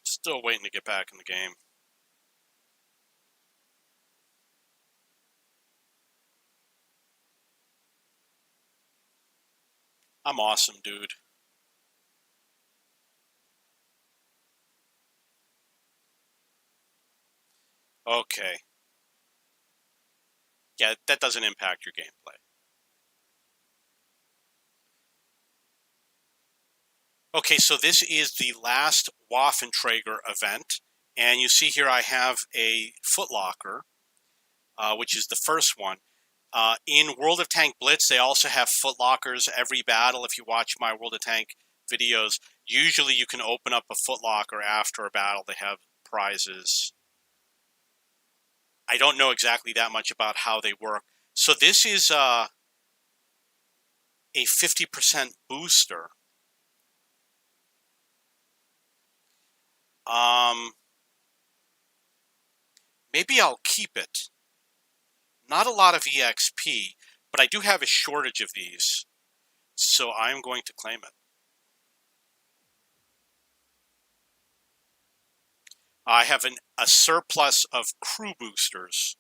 Still waiting to get back in the game. I'm awesome, dude. Okay. Yeah, that doesn't impact your gameplay. Okay, so this is the last Waffenträger event. And you see here I have a Foot Locker, which is the first one. In World of Tank Blitz, they also have Foot Lockers every battle. If you watch my World of Tank videos, usually you can open up a Foot Locker after a battle. They have prizes. I don't know exactly that much about how they work. So this is a 50% booster. Maybe I'll keep it. Not a lot of EXP, but I do have a shortage of these, so I'm going to claim it. I have a surplus of crew boosters.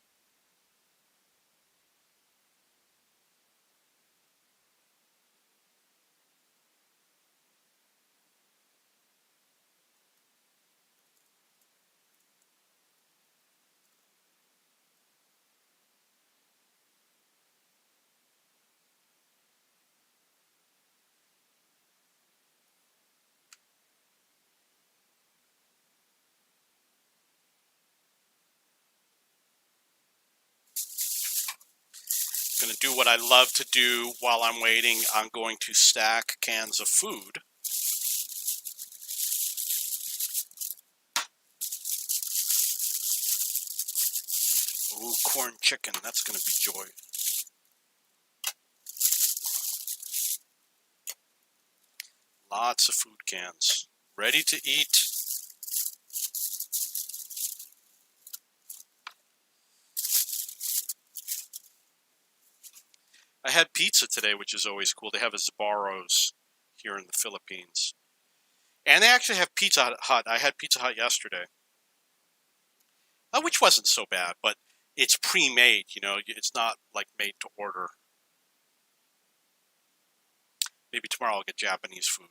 I'm going to do what I love to do while I'm waiting. I'm going to stack cans of food. Ooh, corn chicken. That's going to be joy. Lots of food cans. Ready to eat. I had pizza today, which is always cool. They have a Sbarro's here in the Philippines. And they actually have Pizza Hut. I had Pizza Hut yesterday. Which wasn't so bad, but it's pre-made, you know. It's not like made to order. Maybe tomorrow I'll get Japanese food.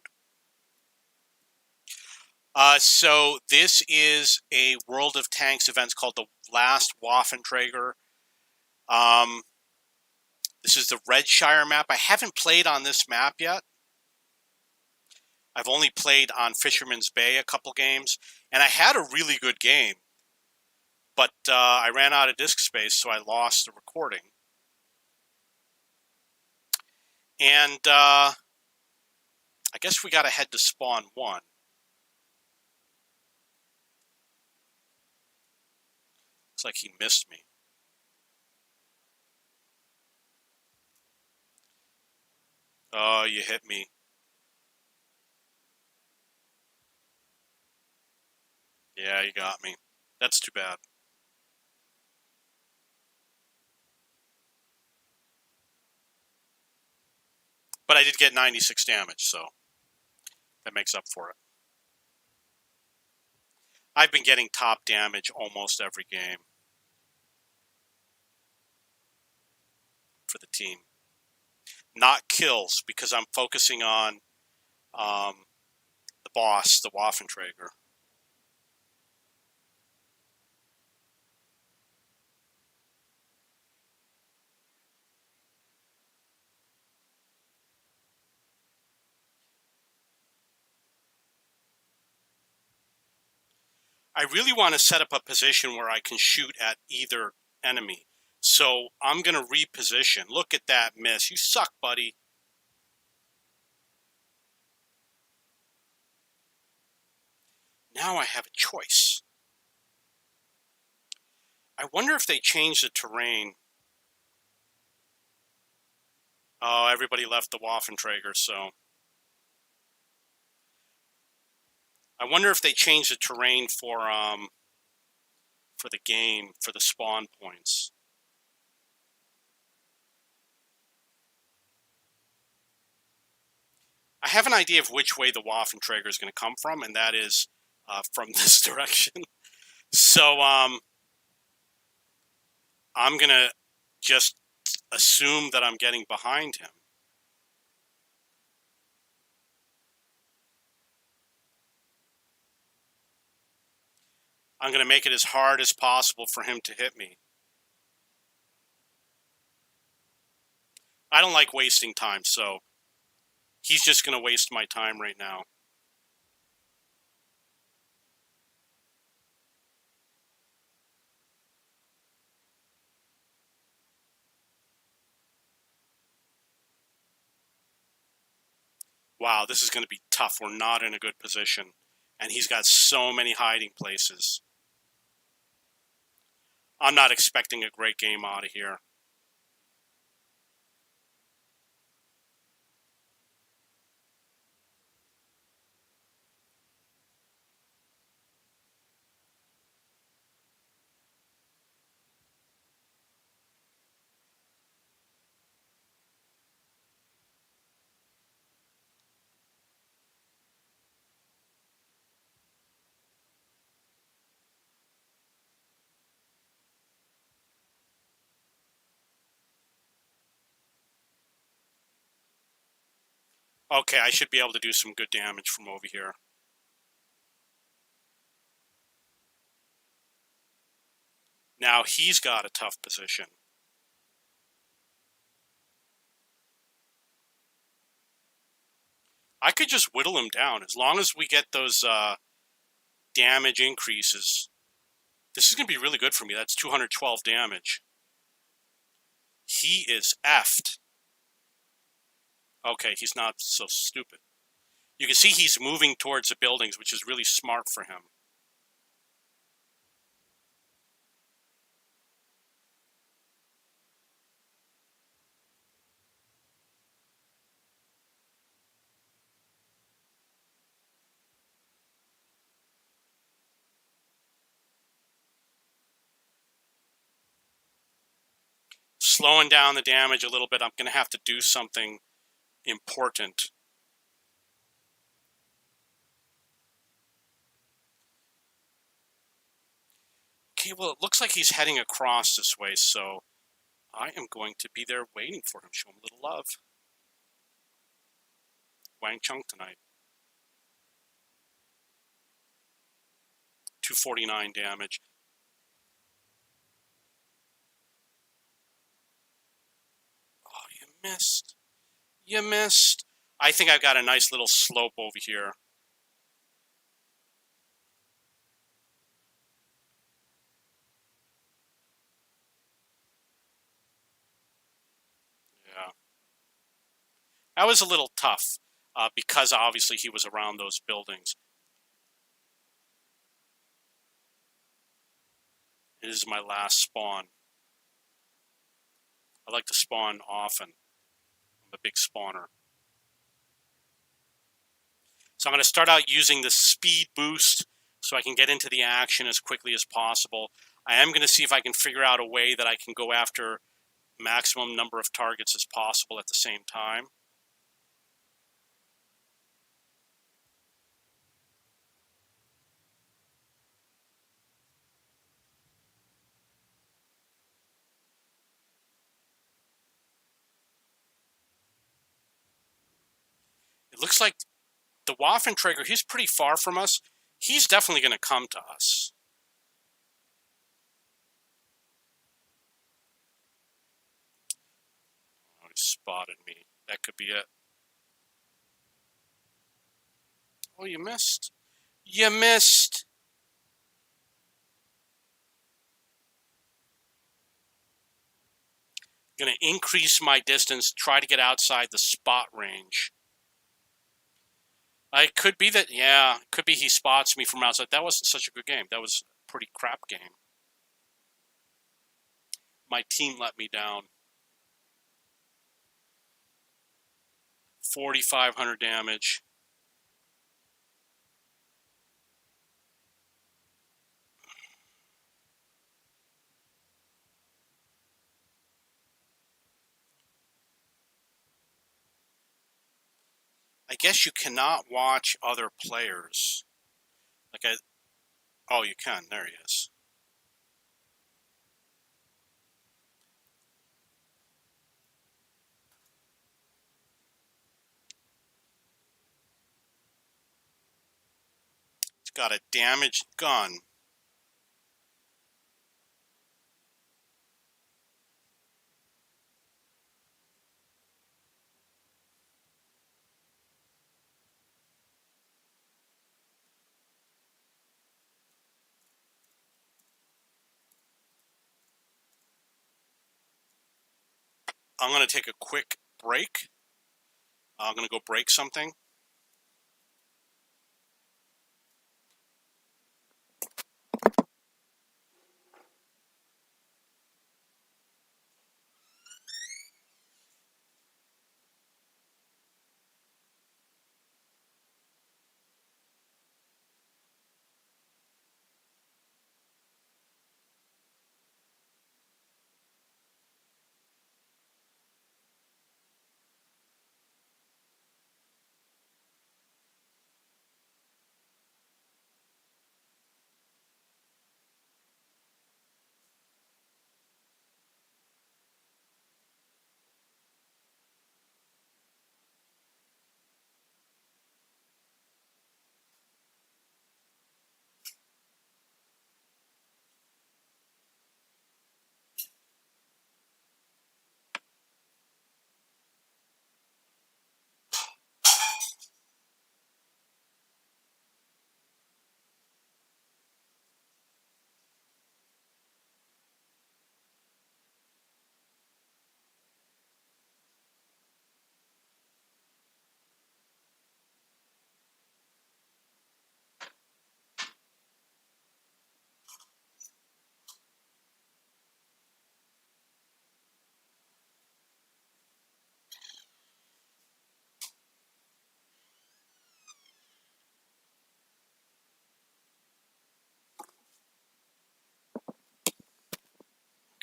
So this is a World of Tanks event called the Last Waffenträger. This is the Redshire map. I haven't played on this map yet. I've only played on Fisherman's Bay a couple games, and I had a really good game, but I ran out of disk space, so I lost the recording. And I guess we got to head to spawn 1. Looks like he missed me. Oh, you hit me. Yeah, you got me. That's too bad. But I did get 96 damage, so that makes up for it. I've been getting top damage almost every game for the team. Not kills, because I'm focusing on the boss, the Waffenträger. I really want to set up a position where I can shoot at either enemy. So I'm going to reposition. Look at that miss. You suck, buddy. Now I have a choice. I wonder if they changed the terrain. Oh, everybody left the Waffenträger, so... I wonder if they changed the terrain for the game, for the spawn points. I have an idea of which way the Waffenträger is going to come from, and that is from this direction. So I'm going to just assume that I'm getting behind him. I'm going to make it as hard as possible for him to hit me. I don't like wasting time, so he's just going to waste my time right now. Wow, this is going to be tough. We're not in a good position. And he's got so many hiding places. I'm not expecting a great game out of here. Okay, I should be able to do some good damage from over here. Now he's got a tough position. I could just whittle him down as long as we get those damage increases. This is going to be really good for me. That's 212 damage. He is effed. Okay, he's not so stupid. You can see he's moving towards the buildings, which is really smart for him. Slowing down the damage a little bit. I'm going to have to do something important. Okay, well, it looks like he's heading across this way, so I am going to be there waiting for him. Show him a little love. Wang Chung tonight. 249 damage. Oh, you missed. You missed. I think I've got a nice little slope over here. Yeah. That was a little tough because obviously he was around those buildings. It is my last spawn. I like to spawn often. I'm a big spawner. So I'm going to start out using the speed boost so I can get into the action as quickly as possible. I am going to see if I can figure out a way that I can go after maximum number of targets as possible at the same time. It looks like the Waffenträger, he's pretty far from us. He's definitely going to come to us. Oh, he spotted me. That could be it. Oh, you missed. You missed. Going to increase my distance, try to get outside the spot range. It could be that, yeah, it could be he spots me from outside. That wasn't such a good game. That was a pretty crap game. My team let me down. 4,500 damage. I guess you cannot watch other players. Oh, you can. There he is. He's got a damaged gun. I'm going to take a quick break. I'm going to go break something.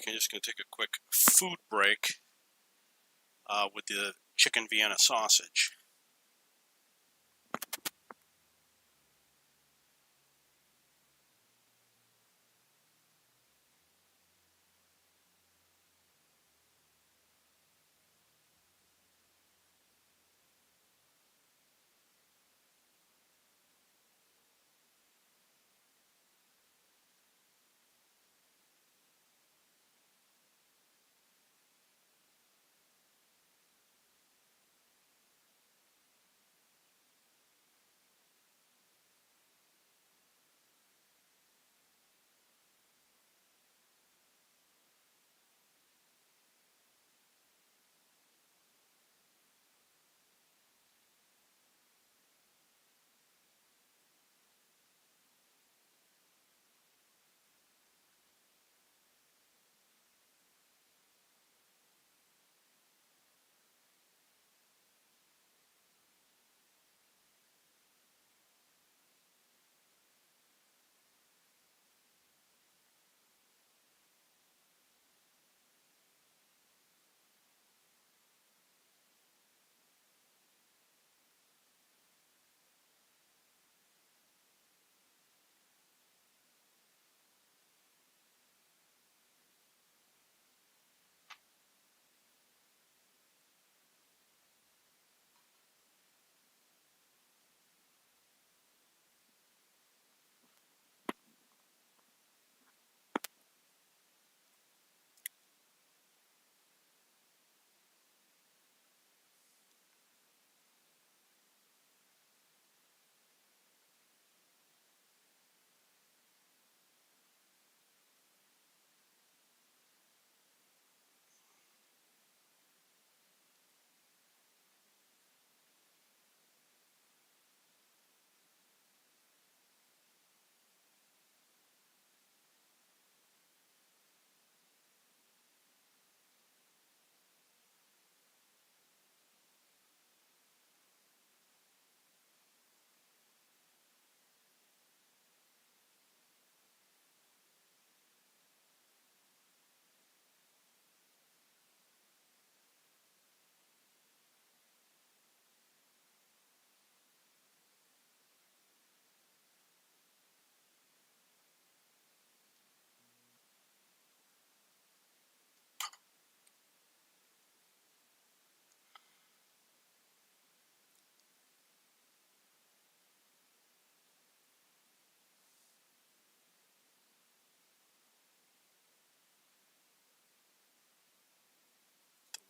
Okay, just going to take a quick food break with the chicken Vienna sausage.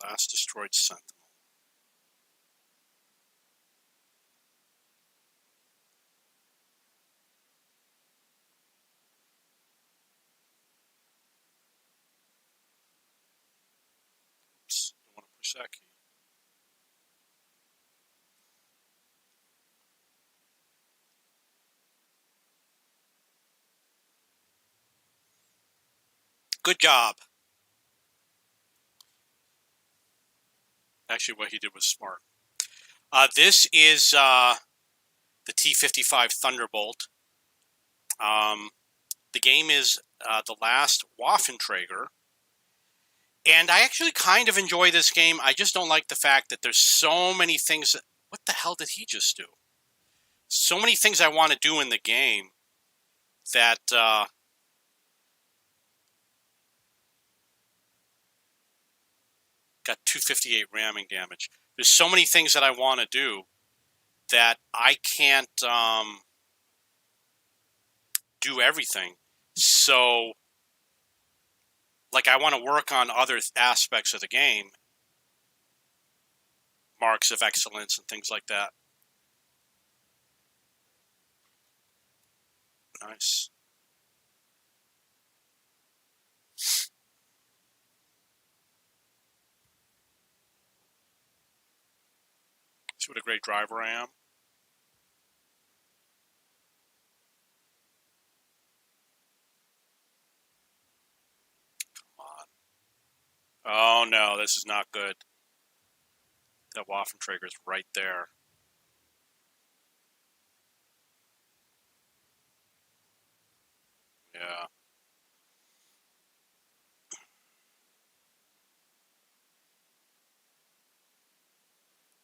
Last destroyed Sentinel. Oops, don't want to push that key. Good job. Actually, what he did was smart. This is the T-55 Thunderbolt. The game is the last Waffenträger. And I actually kind of enjoy this game. I just don't like the fact that there's so many things. What the hell did he just do? So many things I want to do in the game that got 258 ramming damage. There's so many things that I want to do that I can't do everything. So, like, I want to work on other aspects of the game, marks of excellence and things like that. Nice. See what a great driver I am. Come on. Oh no, this is not good. That Waffenträger is right there. Yeah.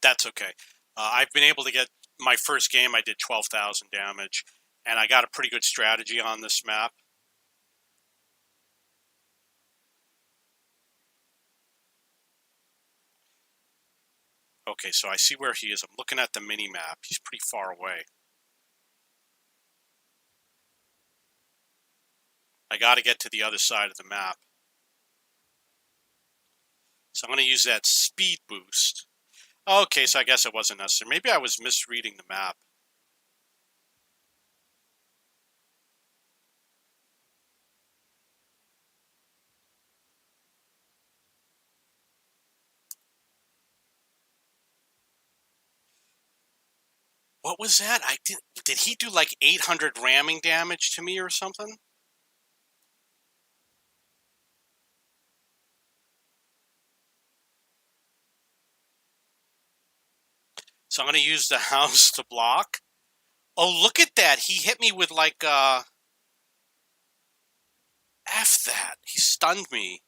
That's okay. I've been able to get my first game. I did 12,000 damage, and I got a pretty good strategy on this map. Okay, so I see where he is. I'm looking at the mini map. He's pretty far away. I got to get to the other side of the map. So I'm going to use that speed boost. Okay, so I guess it wasn't necessary. Maybe I was misreading the map. What was that? Did he do like 800 ramming damage to me or something? So I'm going to use the house to block. Oh, look at that. He hit me with like, F that. He stunned me.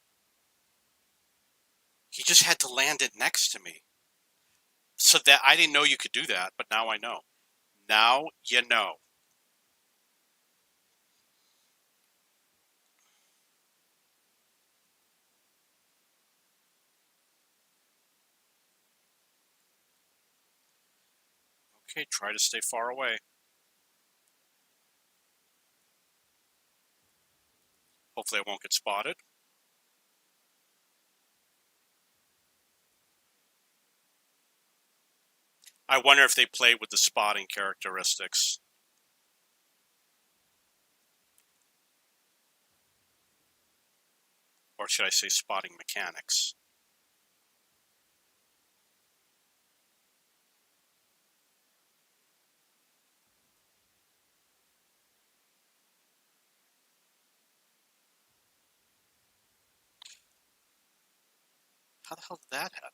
He just had to land it next to me. So that I didn't know you could do that, but now I know. Now you know. Okay, try to stay far away. Hopefully I won't get spotted. I wonder if they played with the spotting characteristics. Or should I say spotting mechanics? How the hell did that happen?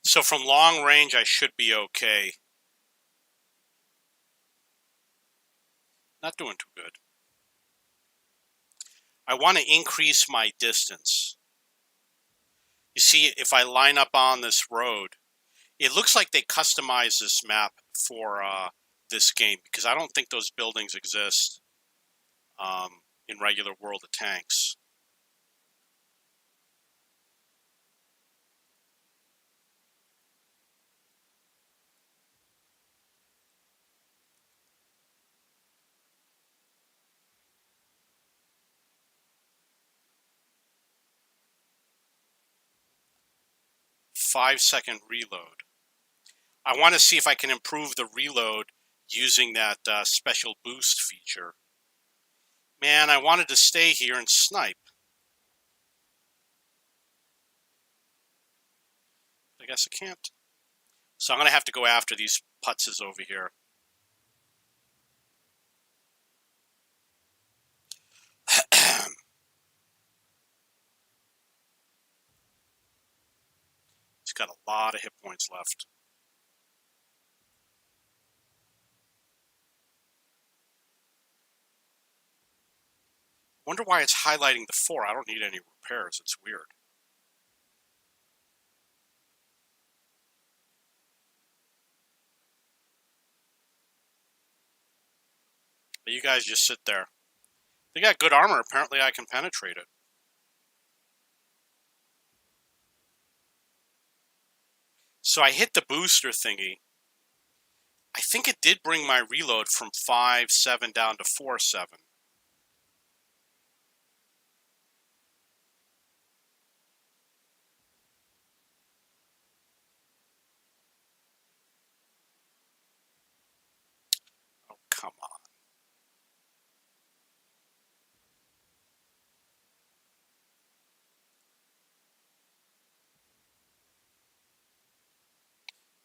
So from long range, I should be okay. Not doing too good. I want to increase my distance. You see, if I line up on this road, it looks like they customized this map for this game because I don't think those buildings exist in regular World of Tanks. 5-second reload. I want to see if I can improve the reload using that special boost feature. Man, I wanted to stay here and snipe. I guess I can't. So I'm going to have to go after these putzes over here. He's got a lot of hit points left. Wonder why it's highlighting the 4. I don't need any repairs. It's weird. But you guys just sit there. They got good armor. Apparently I can penetrate it. So I hit the booster thingy. I think it did bring my reload from 5-7 down to 4-7. Oh, come on.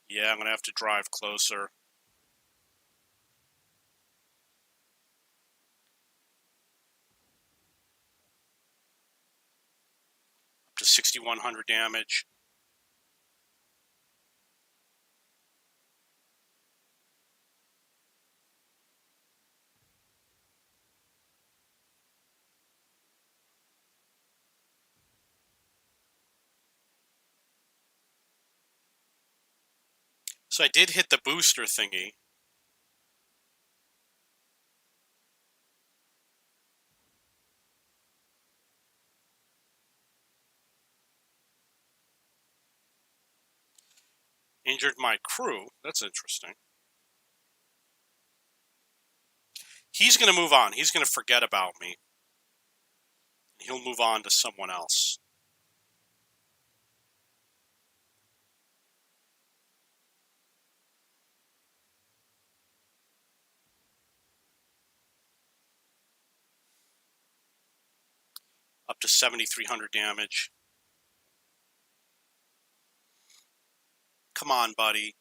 Yeah, I'm going to have to drive closer. Up to 6,100 damage. So I did hit the booster thingy. Injured my crew. That's interesting. He's going to move on. He's going to forget about me. He'll move on to someone else. Up to 7,300 damage. Come on, buddy.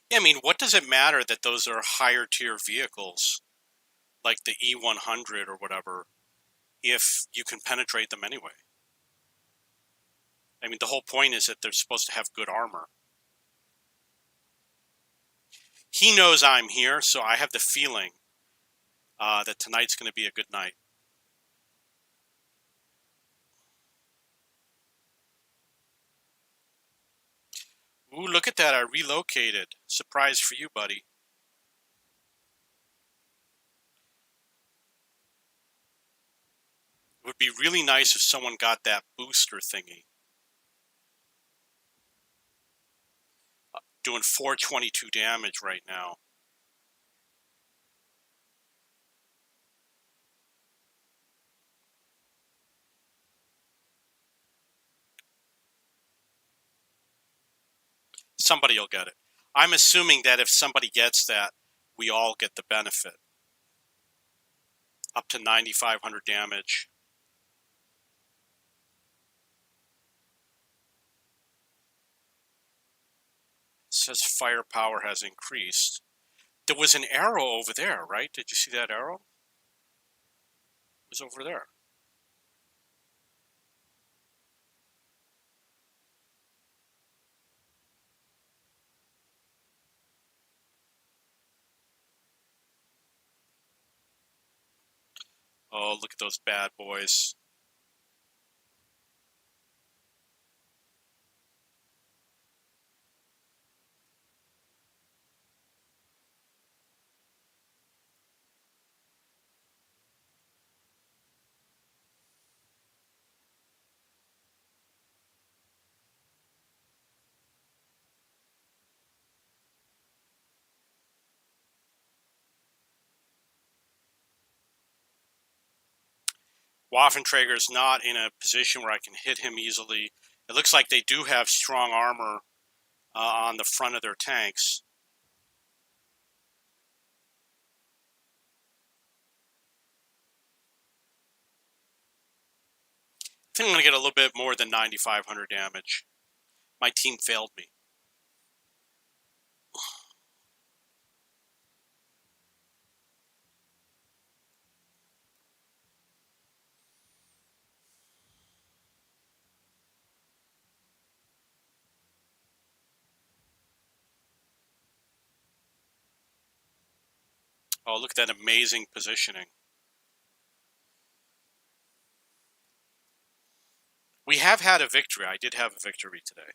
Yeah, I mean, what does it matter that those are higher tier vehicles, like the E100 or whatever, if you can penetrate them anyway? I mean, the whole point is that they're supposed to have good armor. He knows I'm here, so I have the feeling that tonight's going to be a good night. Ooh, look at that. I relocated. Surprise for you, buddy. It would be really nice if someone got that booster thingy. Doing 422 damage right now. Somebody will get it. I'm assuming that if somebody gets that, we all get the benefit. Up to 9,500 damage. It says firepower has increased. There was an arrow over there, right? Did you see that arrow? It was over there. Oh, look at those bad boys. Waffenträger's not in a position where I can hit him easily. It looks like they do have strong armor on the front of their tanks. I think I'm going to get a little bit more than 9,500 damage. My team failed me. Oh, look at that amazing positioning. We have had a victory. I did have a victory today.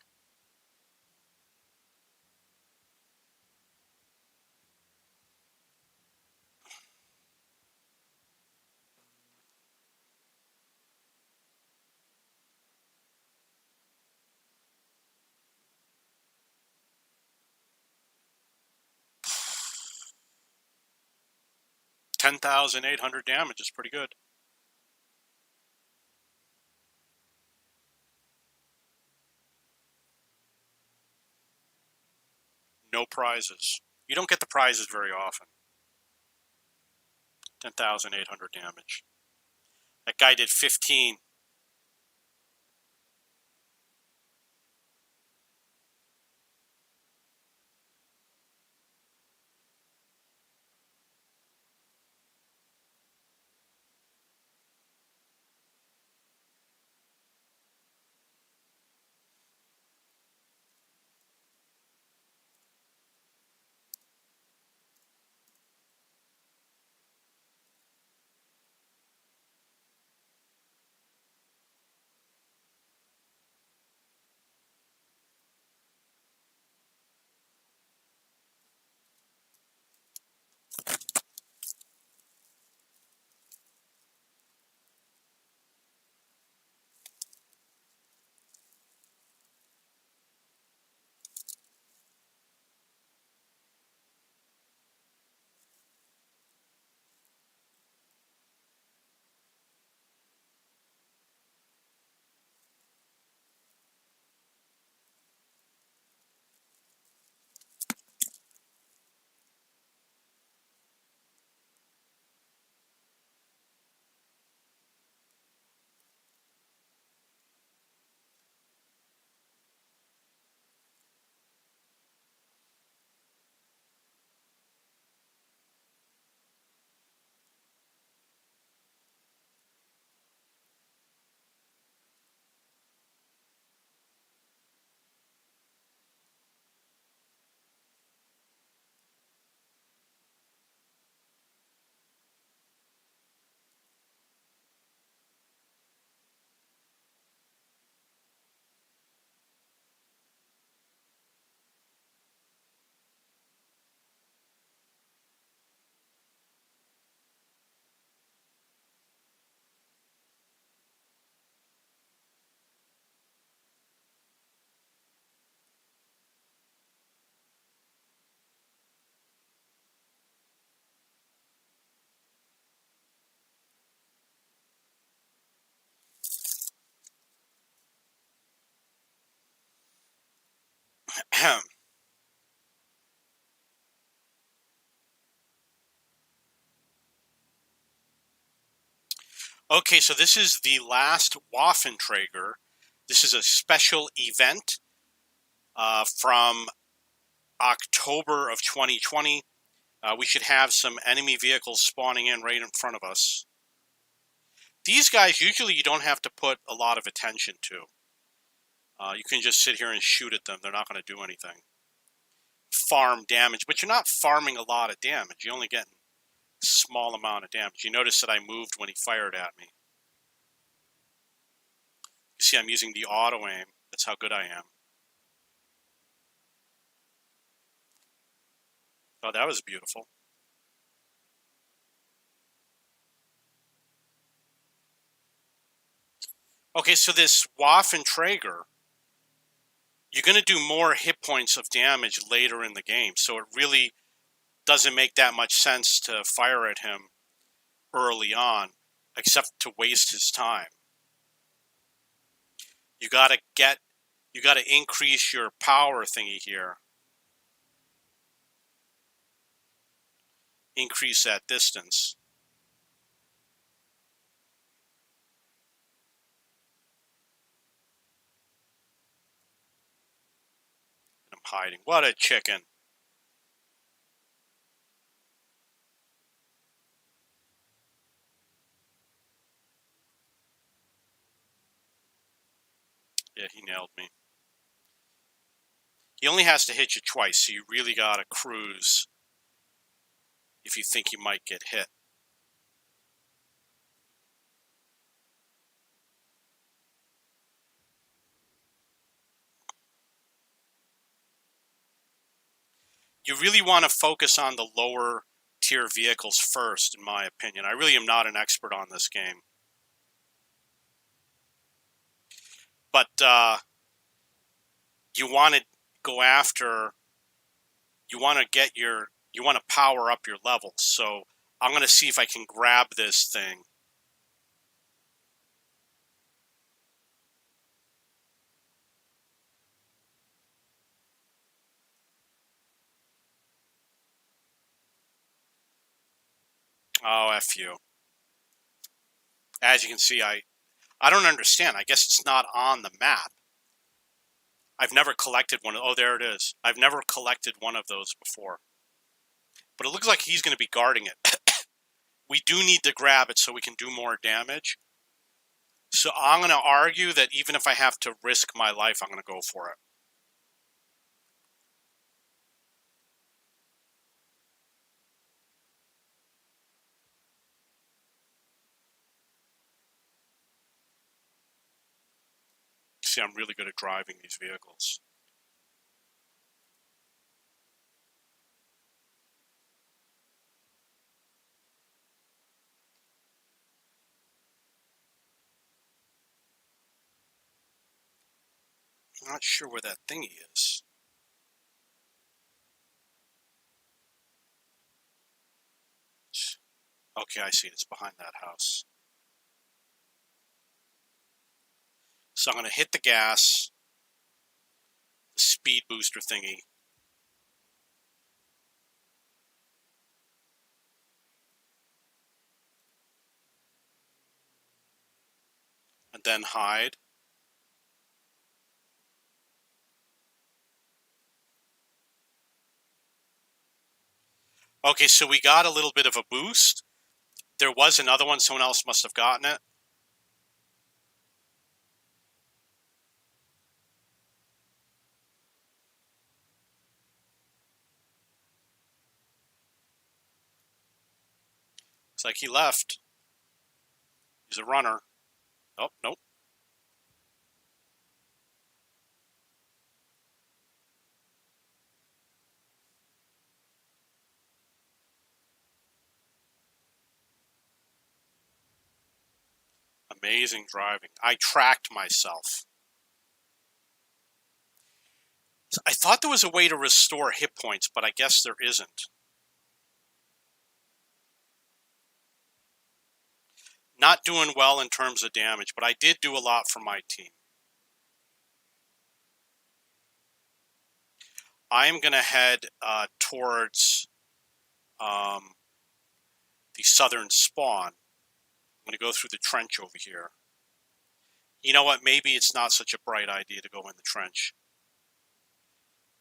$10,800 damage is pretty good. No prizes. You don't get the prizes very often. 10,800 damage. That guy did 15. Okay, so this is the last Waffenträger. This is a special event from October of 2020. We should have some enemy vehicles spawning in right in front of us. These guys, usually you don't have to put a lot of attention to. You can just sit here and shoot at them. They're not going to do anything. Farm damage, but you're not farming a lot of damage. You're only getting a small amount of damage. You notice that I moved when he fired at me. You see, I'm using the auto aim. That's how good I am. Oh, that was beautiful. Okay, so this Waffenträger, you're going to do more hit points of damage later in the game, so it really doesn't make that much sense to fire at him early on. except to waste his time. You gotta increase your power thingy here. Increase that distance. I'm hiding. What a chicken. Yeah, he nailed me. He only has to hit you twice, so you really gotta cruise if you think you might get hit. You really want to focus on the lower tier vehicles first, in my opinion. I really am not an expert on this game. But you want to go after, you want to power up your levels. So I'm going to see if I can grab this thing. Oh, F you. As you can see, I don't understand. I guess it's not on the map. I've never collected one. Oh, there it is. I've never collected one of those before. But it looks like he's going to be guarding it. We do need to grab it so we can do more damage. So I'm going to argue that even if I have to risk my life, I'm going to go for it. See, I'm really good at driving these vehicles. I'm not sure where that thingy is. Okay, I see it. It's behind that house. So I'm going to hit the gas, the speed booster thingy. And then hide. Okay, so we got a little bit of a boost. There was another one. Someone else must have gotten it. Looks like he left. He's a runner. Oh, nope. Amazing driving. I tracked myself. I thought there was a way to restore hit points, but I guess there isn't. Not doing well in terms of damage, but I did do a lot for my team. I'm going to head towards the southern spawn. I'm going to go through the trench over here. You know what? Maybe it's not such a bright idea to go in the trench.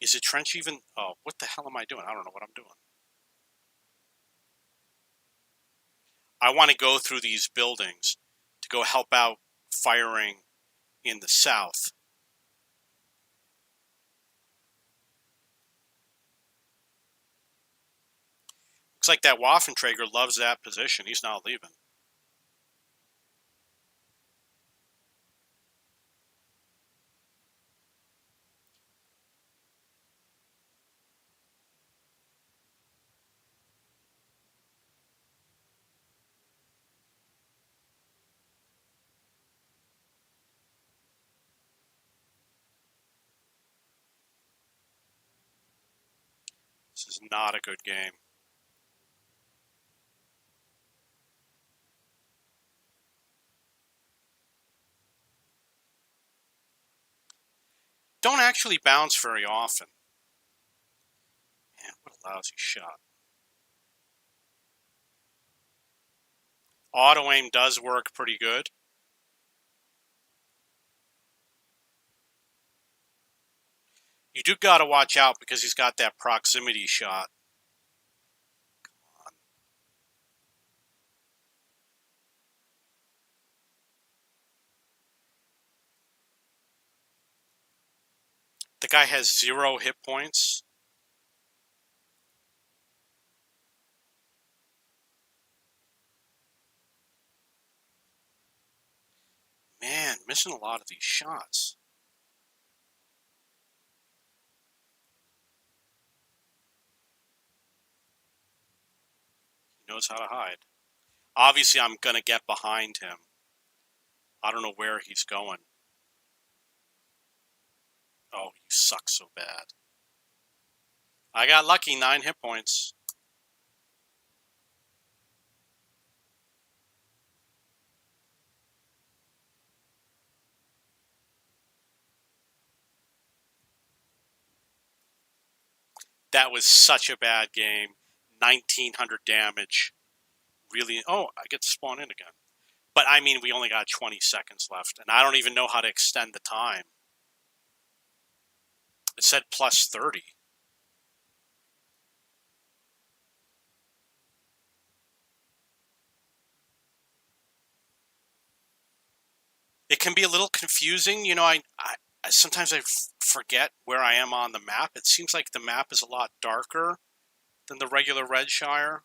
Is the trench even... Oh, what the hell am I doing? I don't know what I'm doing. I want to go through these buildings to go help out firing in the south. Looks like that Waffenträger loves that position. He's not leaving. This is not a good game. actually bounce very often. Man, what a lousy shot. Auto aim does work pretty good. You do got to watch out because he's got that proximity shot. Come on. The guy has 0 hit points. Man, missing a lot of these shots. He knows how to hide. Obviously, I'm going to get behind him. I don't know where he's going. Oh, you suck so bad. I got lucky, 9 hit points. That was such a bad game. 1,900 damage. Really? Oh, I get to spawn in again. But I mean, we only got 20 seconds left, and I don't even know how to extend the time. It said plus 30. It can be a little confusing. You know, I sometimes I forget where I am on the map. It seems like the map is a lot darker than the regular Redshire.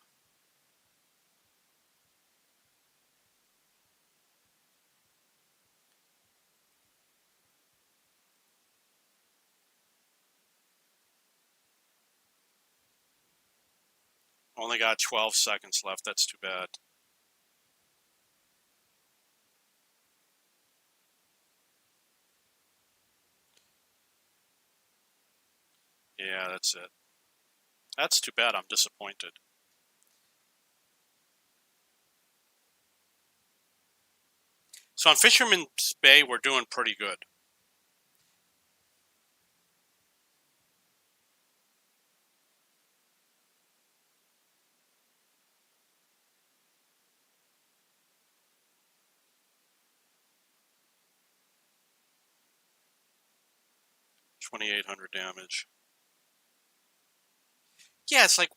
Only got 12 seconds left. That's too bad. Yeah, that's it. That's too bad. I'm disappointed. So on Fisherman's Bay, we're doing pretty good. $2,800 damage. Yeah, it's like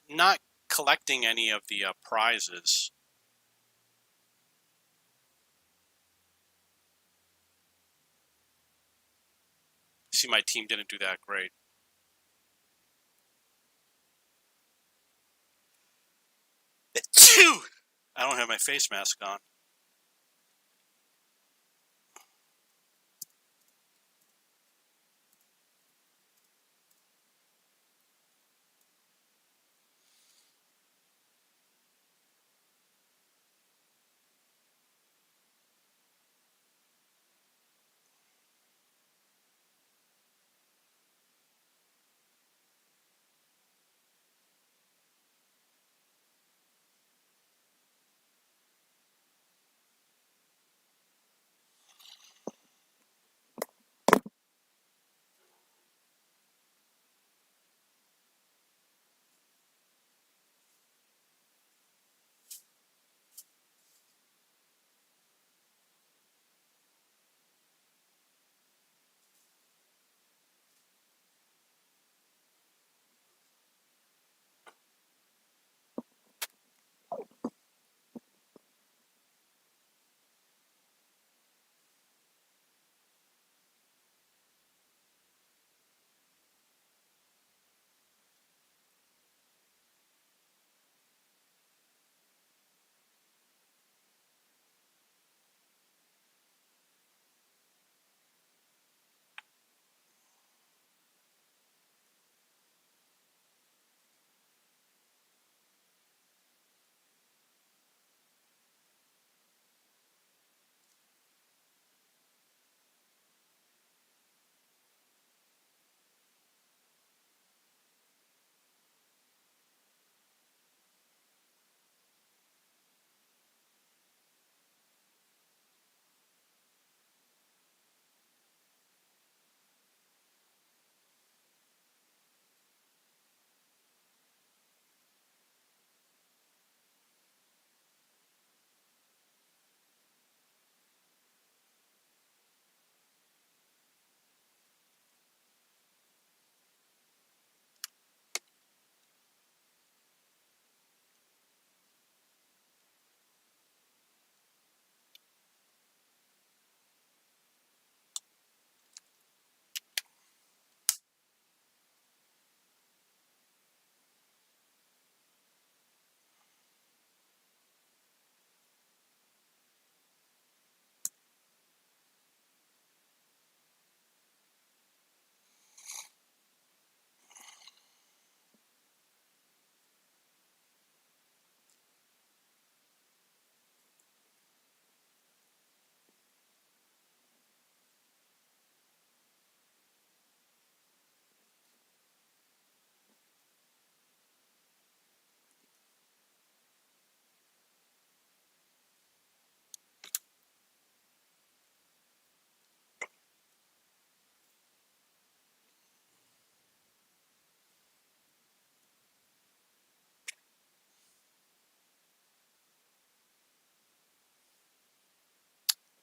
not collecting any of the prizes. See, my team didn't do that great. I don't have my face mask on.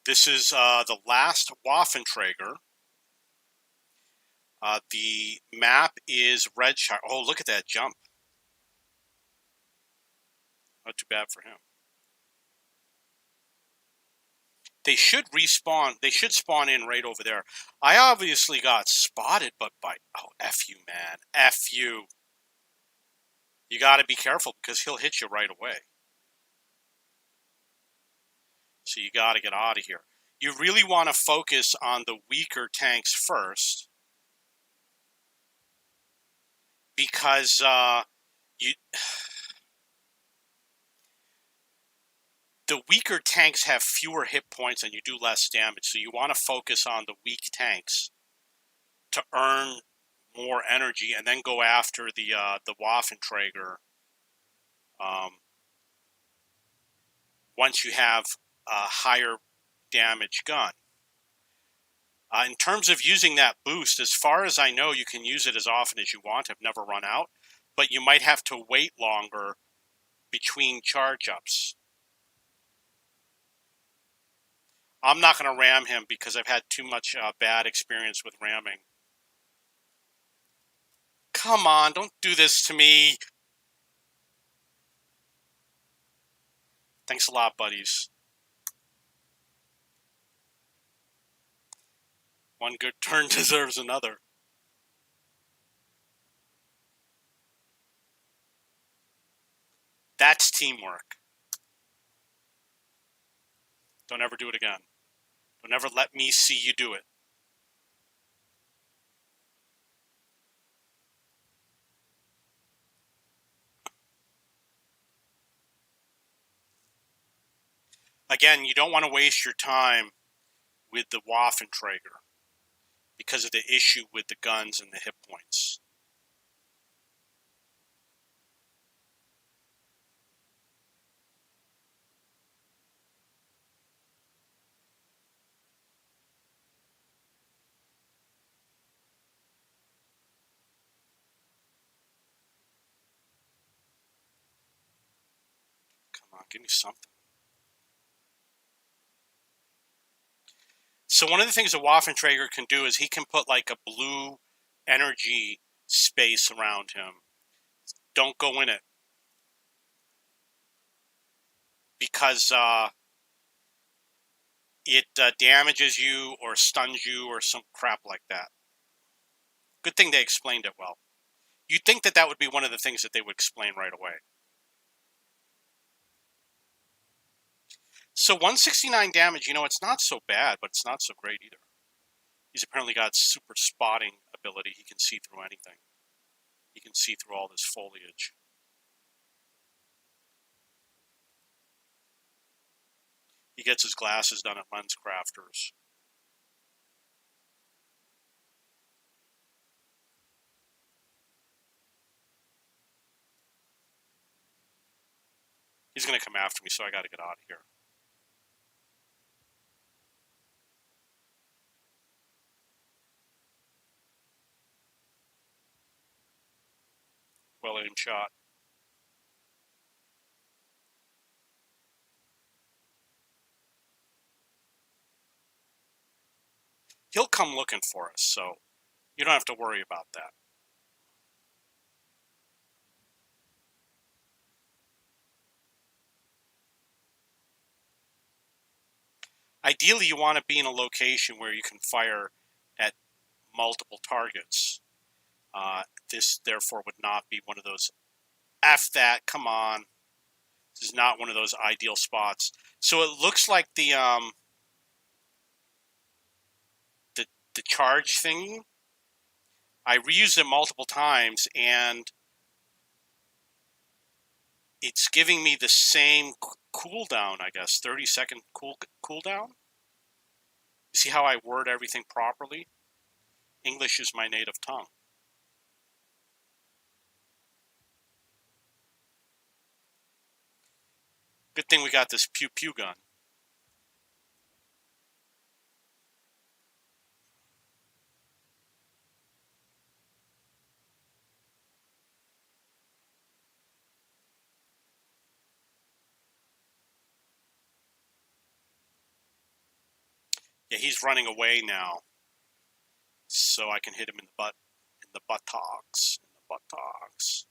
This is the last Waffenträger. The map is Redshire. Oh, look at that jump. Not too bad for him. They should respawn. They should spawn in right over there. I obviously got spotted, but oh, F you, man. F you. You got to be careful because he'll hit you right away. So you got to get out of here. You really want to focus on the weaker tanks first, because the weaker tanks have fewer hit points and you do less damage. So you want to focus on the weak tanks to earn more energy, and then go after the Waffenträger. Once you have a higher damage gun. In terms of using that boost, as far as I know, you can use it as often as you want. I've never run out, but you might have to wait longer between charge ups. I'm not going to ram him because I've had too much bad experience with ramming. Come on, don't do this to me. Thanks a lot, buddies. One good turn deserves another. That's teamwork. Don't ever do it again. Don't ever let me see you do it. Again, you don't want to waste your time with the Waffenträger because of the issue with the guns and the hit points. Come on, give me something. So one of the things a Waffenträger can do is he can put like a blue energy space around him. Don't go in it. Because it damages you or stuns you or some crap like that. Good thing they explained it well. You'd think that that would be one of the things that they would explain right away. So 169 damage, it's not so bad, but it's not so great either. He's apparently got super spotting ability. He can see through anything. He can see through all this foliage. He gets his glasses done at LensCrafters. He's going to come after me, so I got to get out of here. Well-aimed shot. He'll come looking for us, so you don't have to worry about that. Ideally, you want to be in a location where you can fire at multiple targets. This, therefore, would not be one of those, F that, come on. This is not one of those ideal spots. So it looks like the charge thing, I reused it multiple times, and it's giving me the same cooldown, I guess, 30-second cooldown. See how I word everything properly? English is my native tongue. Good thing we got this pew-pew gun. Yeah, he's running away now, so I can hit him in the butt, in the buttocks, in the buttocks.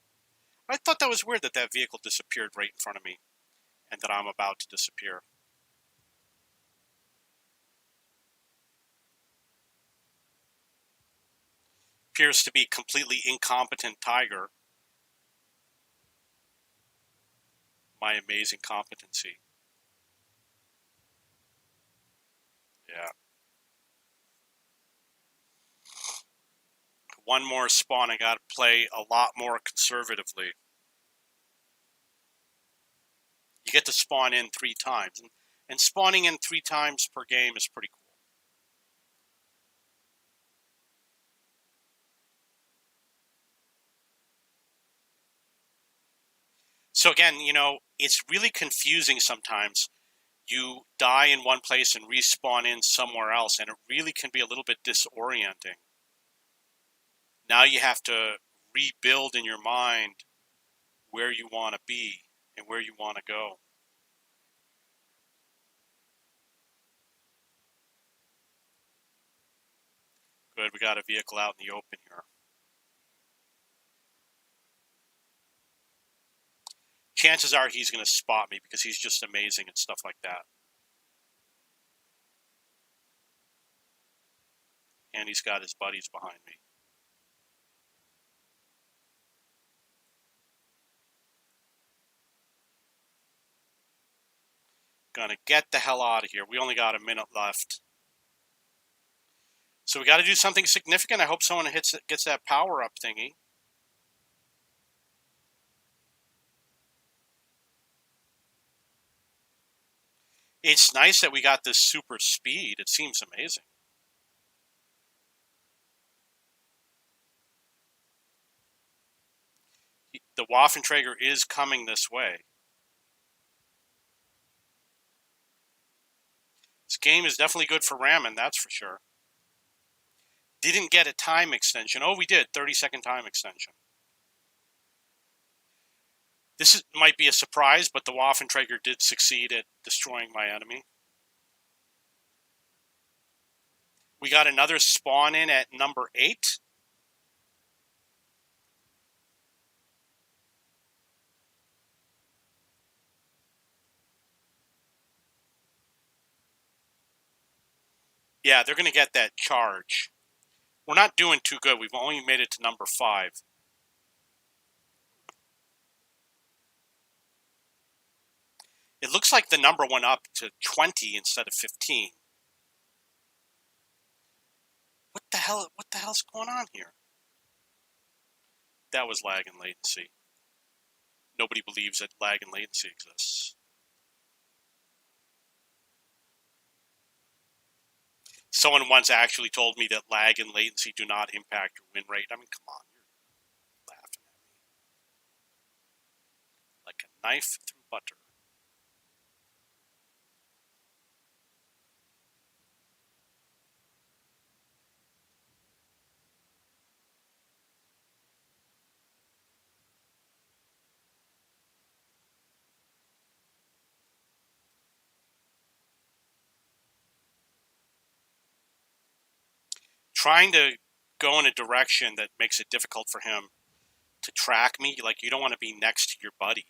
I thought that was weird that that vehicle disappeared right in front of me, and that I'm about to disappear. Appears to be completely incompetent Tiger. My amazing competency. Yeah. One more spawn. I gotta play a lot more conservatively. You get to spawn in 3 times. And spawning in 3 times per game is pretty cool. So again, you know, it's really confusing sometimes. You die in one place and respawn in somewhere else, and it really can be a little bit disorienting. Now you have to rebuild in your mind where you want to be and where you want to go. Good, we got a vehicle out in the open here. Chances are he's going to spot me because he's just amazing and stuff like that. And he's got his buddies behind me. Gonna get the hell out of here. We only got a minute left. So we got to do something significant. I hope someone gets that power up thingy. It's nice that we got this super speed. It seems amazing. The Waffenträger is coming this way. This game is definitely good for ramming, that's for sure. Didn't get a time extension. Oh, we did. 30-second time extension. Might be a surprise, but the Waffenträger did succeed at destroying my enemy. We got another spawn in at number 8. Yeah, they're going to get that charge. We're not doing too good. We've only made it to number 5. It looks like the number went up to 20 instead of 15. What the hell's going on here? That was lag and latency. Nobody believes that lag and latency exists. Someone once actually told me that lag and latency do not impact your win rate. I mean, come on, you're laughing at me. Like a knife through butter. Trying to go in a direction that makes it difficult for him to track me. Like, you don't want to be next to your buddy.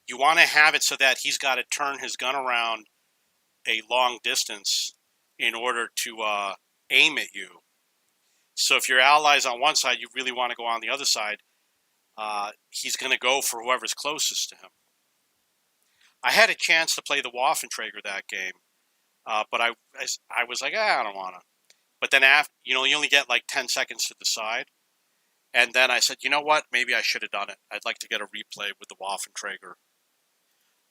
You want to have it so that he's got to turn his gun around a long distance in order to aim at you. So if your allies on one side, you really want to go on the other side, he's going to go for whoever's closest to him. I had a chance to play the Waffenträger that game, but I was like, I don't want to. But then after, you only get like 10 seconds to decide. And then I said, you know what? Maybe I should have done it. I'd like to get a replay with the Waffenträger.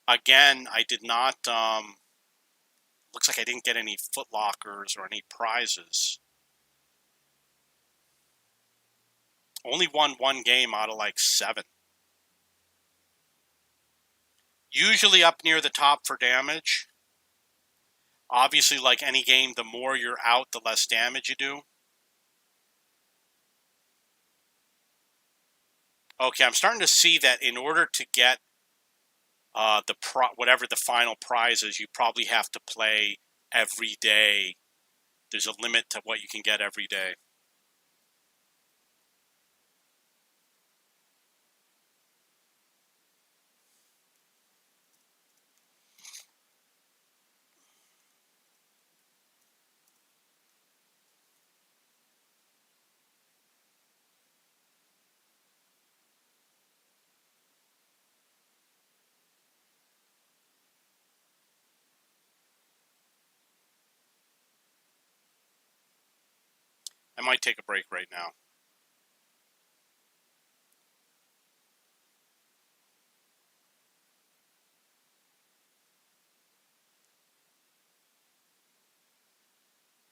Again, I did not. Looks like I didn't get any footlockers or any prizes. Only won 1 game out of like 7. Usually up near the top for damage. Obviously, like any game, the more you're out, the less damage you do. Okay, I'm starting to see that in order to get whatever the final prize is, you probably have to play every day. There's a limit to what you can get every day. I might take a break right now.